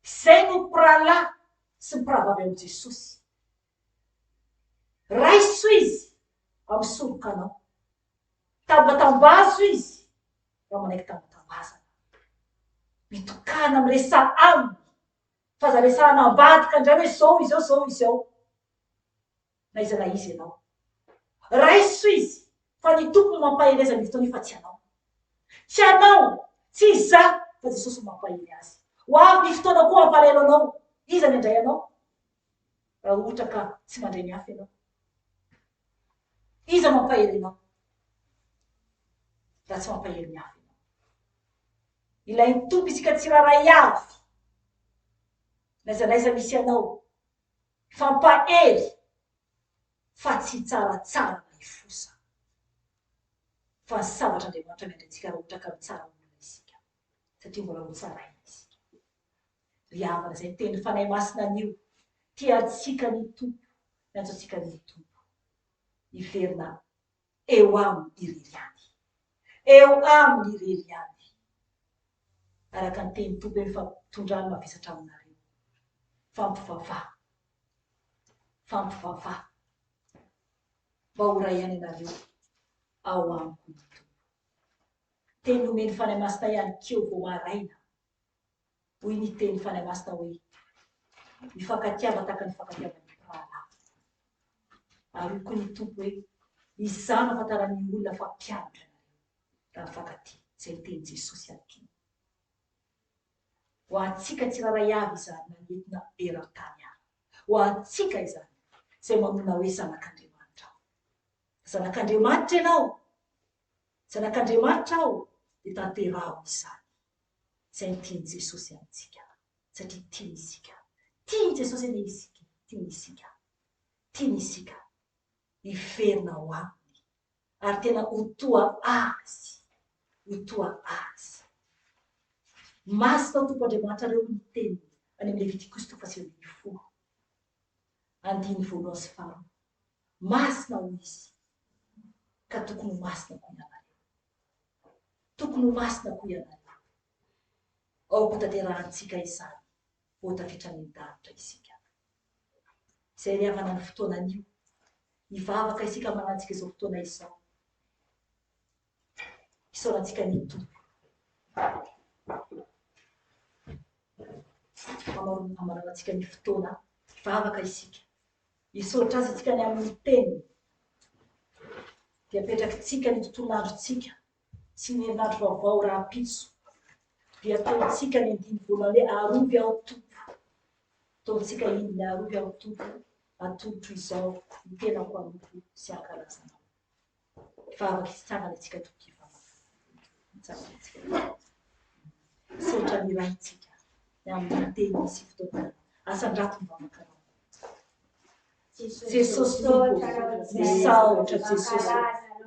Zay no mpirahalahy sy mpiravavy am Jesosy. Raiso izy amy sorokanao. Tambatambazo izy raha manaiky tambatambazana. Mitokana amy resa aminy fa za resahana ambadika ndray hoe zao izy ao. Na iza na izy ianao. Raiso izy fa ny tompo mampahery azy amin'ny fotoana io fa tsy anao. Tsy anao, tsy za fa Jesosy mampahery azy. Ho avy ny fotoana koa hampalahelo anao. Iza mindray anao? Raha ohatra ka tsy mandray ny afo ianao. Iza mampahery anao? Raha tsy mampahery ny afo ianao. Ilainy tompo isika tsiraray avy. Naizanaiza misy anao. Fampahery fa tsy tsaratsara na ifosa. Fa sabatra Andriamanitra miandry antsika raha ohatra ka mitsara olona isika. Satria mbola ho tsara isika. Ry havana zay teny fanahy masina anio. Tiatsika ny tompo. Miantso atsika ny tompo. Hiverina eo aminy ireriany. Araka ny teny tompo efa tondrany mavesatra aminareo. Fampivavà. Mba ho ray ihany anareo ao amiko ny tompo. Teny nomeny fanahy masina ihany keo vao maraina. Hoy ny teny fanahy masina hoe mifankatiava tahaka ny fankatiavan'ny mpirahalahy. Ary koa ny tompo hoe izano ahafantaran'ny olona fa mpianatra anareo raha mifankatia. Zay ny teny Jesosy anketo. Ho antsika tsiraray avy izany nanentina eran-tany any. Ho antsika izany izay manona hoe zanak'Andriamanitra. Zanak'Andriamanitra ianao, zanak'Andriamanitra aho, dia tanteraho izany. Izay ny tiany Jesosy amintsika, satria tiany isika. Tiany Jesosy eny isika, tiany isika. Tiany isika hiverina ho aminy, ary tena ho toa azy, ho toa azy. Masina ho Tompoandriamanitra reo ny teny any amin'ny Levitikosy 10:10. Andiny voalohany sy faharoa. Masina ho izy, ka tokony ho masina koa ianareo. Tokony ho masina koa ianareo. Ao mpitanterahantsika izany, ho tafitra ny davitra isika. Izay ry havana ny fotoanan'io, hivavaka isika manantsika izao fotoana izao. Isaorantsika ny tompo. Amaranantsika ny fotoana, hivavaka isika. Hisaotra azy isika ny amin'ny teny. Dia apetrakitsika ny tontolon'androntsika sy ny herinandro vaovao rahampitso. Dia ataontsika ny andiny voalohany hoe arovy aho tompo. Ataontsika iny ny arovy aho tompo, atolotro izao ny tenako anoko sy ankalazana. Hivavaka isitsangana itsika tompo hivavaka. Hitsangana itsika. Hisaotra ny raintsika ny amin'ny teny sy fotoana. Asan-drato mivavaka anao. Jesosy tompo, misaotra Jesosy.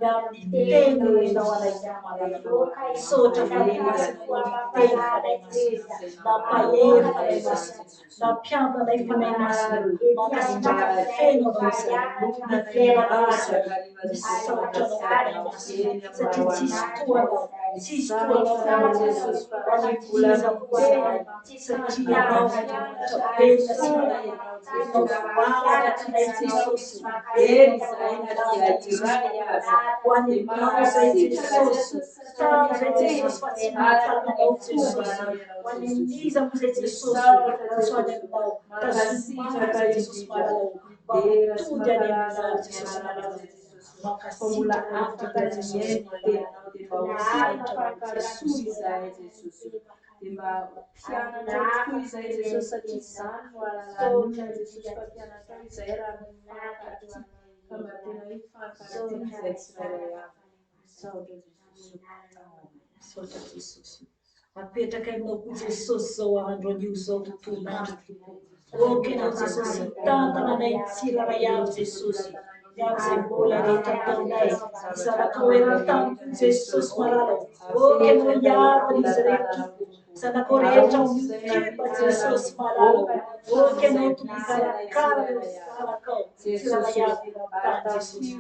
Ny amin'ny teny ianao anaiky. Misaotra fanamasina teny fanamasina. Nampahery fanamasina. Nampiamby anay fanamasina. Mankasitraka feno anao izay. Na feno anao izay. Misaotra anao fanamasina. Satria tsisy toanao. Tsisy toanao fanamasina. Anampiza izay. Satria ianao fanamasina sy manay. Ianao valaka anay Jesosy. Izay na dia ho any aminao izay Jesosy. Tano izay Jesosy fa tsy mahatananao Jesosy. Ho any amin'iza moa izay Jesosy. Tsy ho any aminao. Tazomana izay Jesosy malalao. Mba mitody any aminao Jesosy malalao. Mankasitraka afaka Jesosy malalao. Mankasitraka Jesosy Jesosy. Dia mba mpianatra tokoa izay Jesosy satria izany no alalana Jesosy fa mpianatra izay raha mifankatia. Fa mba tena hifankatia izay tsirairay avy. Misaotra Jesosy. Misaotra Jesosy. Apetraka aminao koa Jesosy zao andro anio zao tontolon'andro. Okenao Jesosy tantana anay tsirairay avy Jesosy. Izay mbola rehetra ataonay. Zanakao eran-tany koa Jesosy malalao. Okenao hiaro an'izy rehetra. Zanakao rehetra mikipa Jesosy malalao. Okenao tokoy hikarakara ireo zanakao. Tsirairay avy eran-tany Jesosy.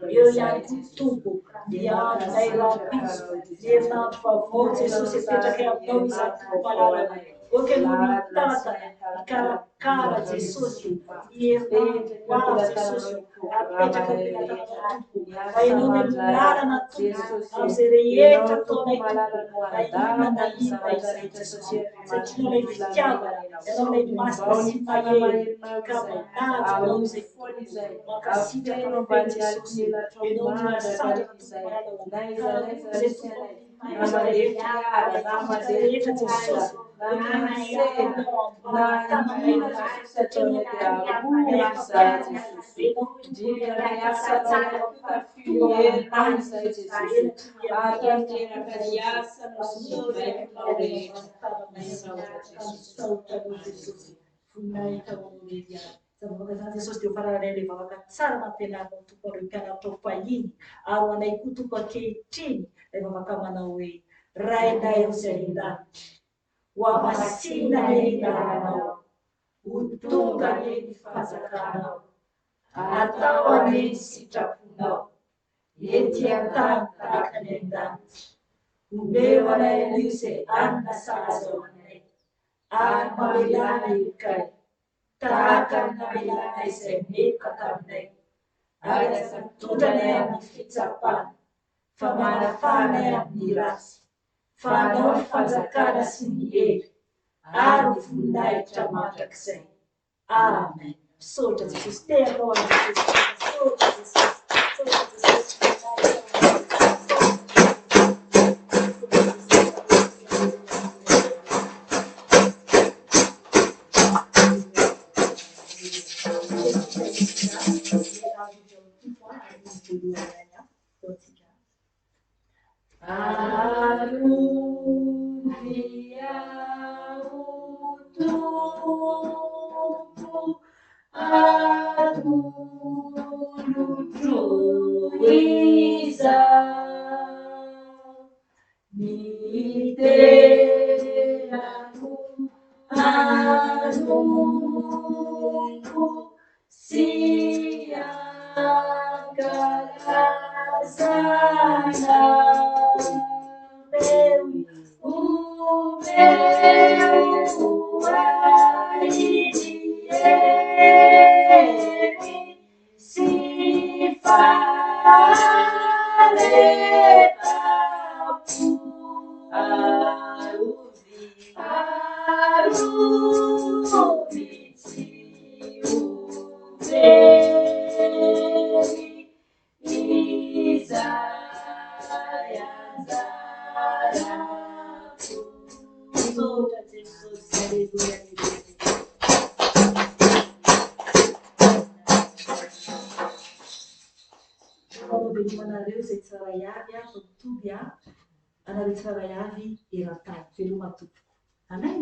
Eo ihany koa tompo. Ny andronay rahampitso. Ny herinandro vaovao Jesosy apetraka aminao izany malalao. Okenao mitantana. Hikarakara Jesosy. Ny herinandro avy Jesosy. Apetraka aminao tompo. Hainao ny lalana tompo. Amin'izay rehetra ataonay tompo. Na inona izay Jesosy. Satria ilay fitiavana. Ianao ilay masina sy mahery. Ka manaja anao izay mankasitraka anao be Jesosy. Ianao no mahasandraka tompo malalao. Ka izay tompo iza rehetra. Afatraka rehetra Jesosy. Jesosy dia farararay ilay vavaka tsara nampianarinao tompo andreo mpianatra ho fahiny. Ary ho anay koa tompo ankehitriny ilay vavaka manao hoe rainay izay an-danitra. Ho amasina ny herinandronao. Ho tonga ny fanjakanao. Atao aneny sitraponao. Ety an-tany tahaka ny an-danitra. Omeo anay anio izay anina sahaza ao anay. Ary mamelana ilokay. Tahaka ny namelana izay meloka taminay. Ary aza mitondranay amin'ny fitsapana. Fa manafanay amin'ny ratsy. Fa anao ny fanjakana sy ny hery. Ary ny voninahitra mandrakizay. Amen. Misaotra Jesosy. Te-atao any Jesosy. Misaotra Jesosy. Misaotra Jesosy. Arudia utupu atulutuiza niteanu anungu siangkalasana Anareo izay tsara avy mitovy anareo tsara avy eran-tany veloma tompoko. Amen.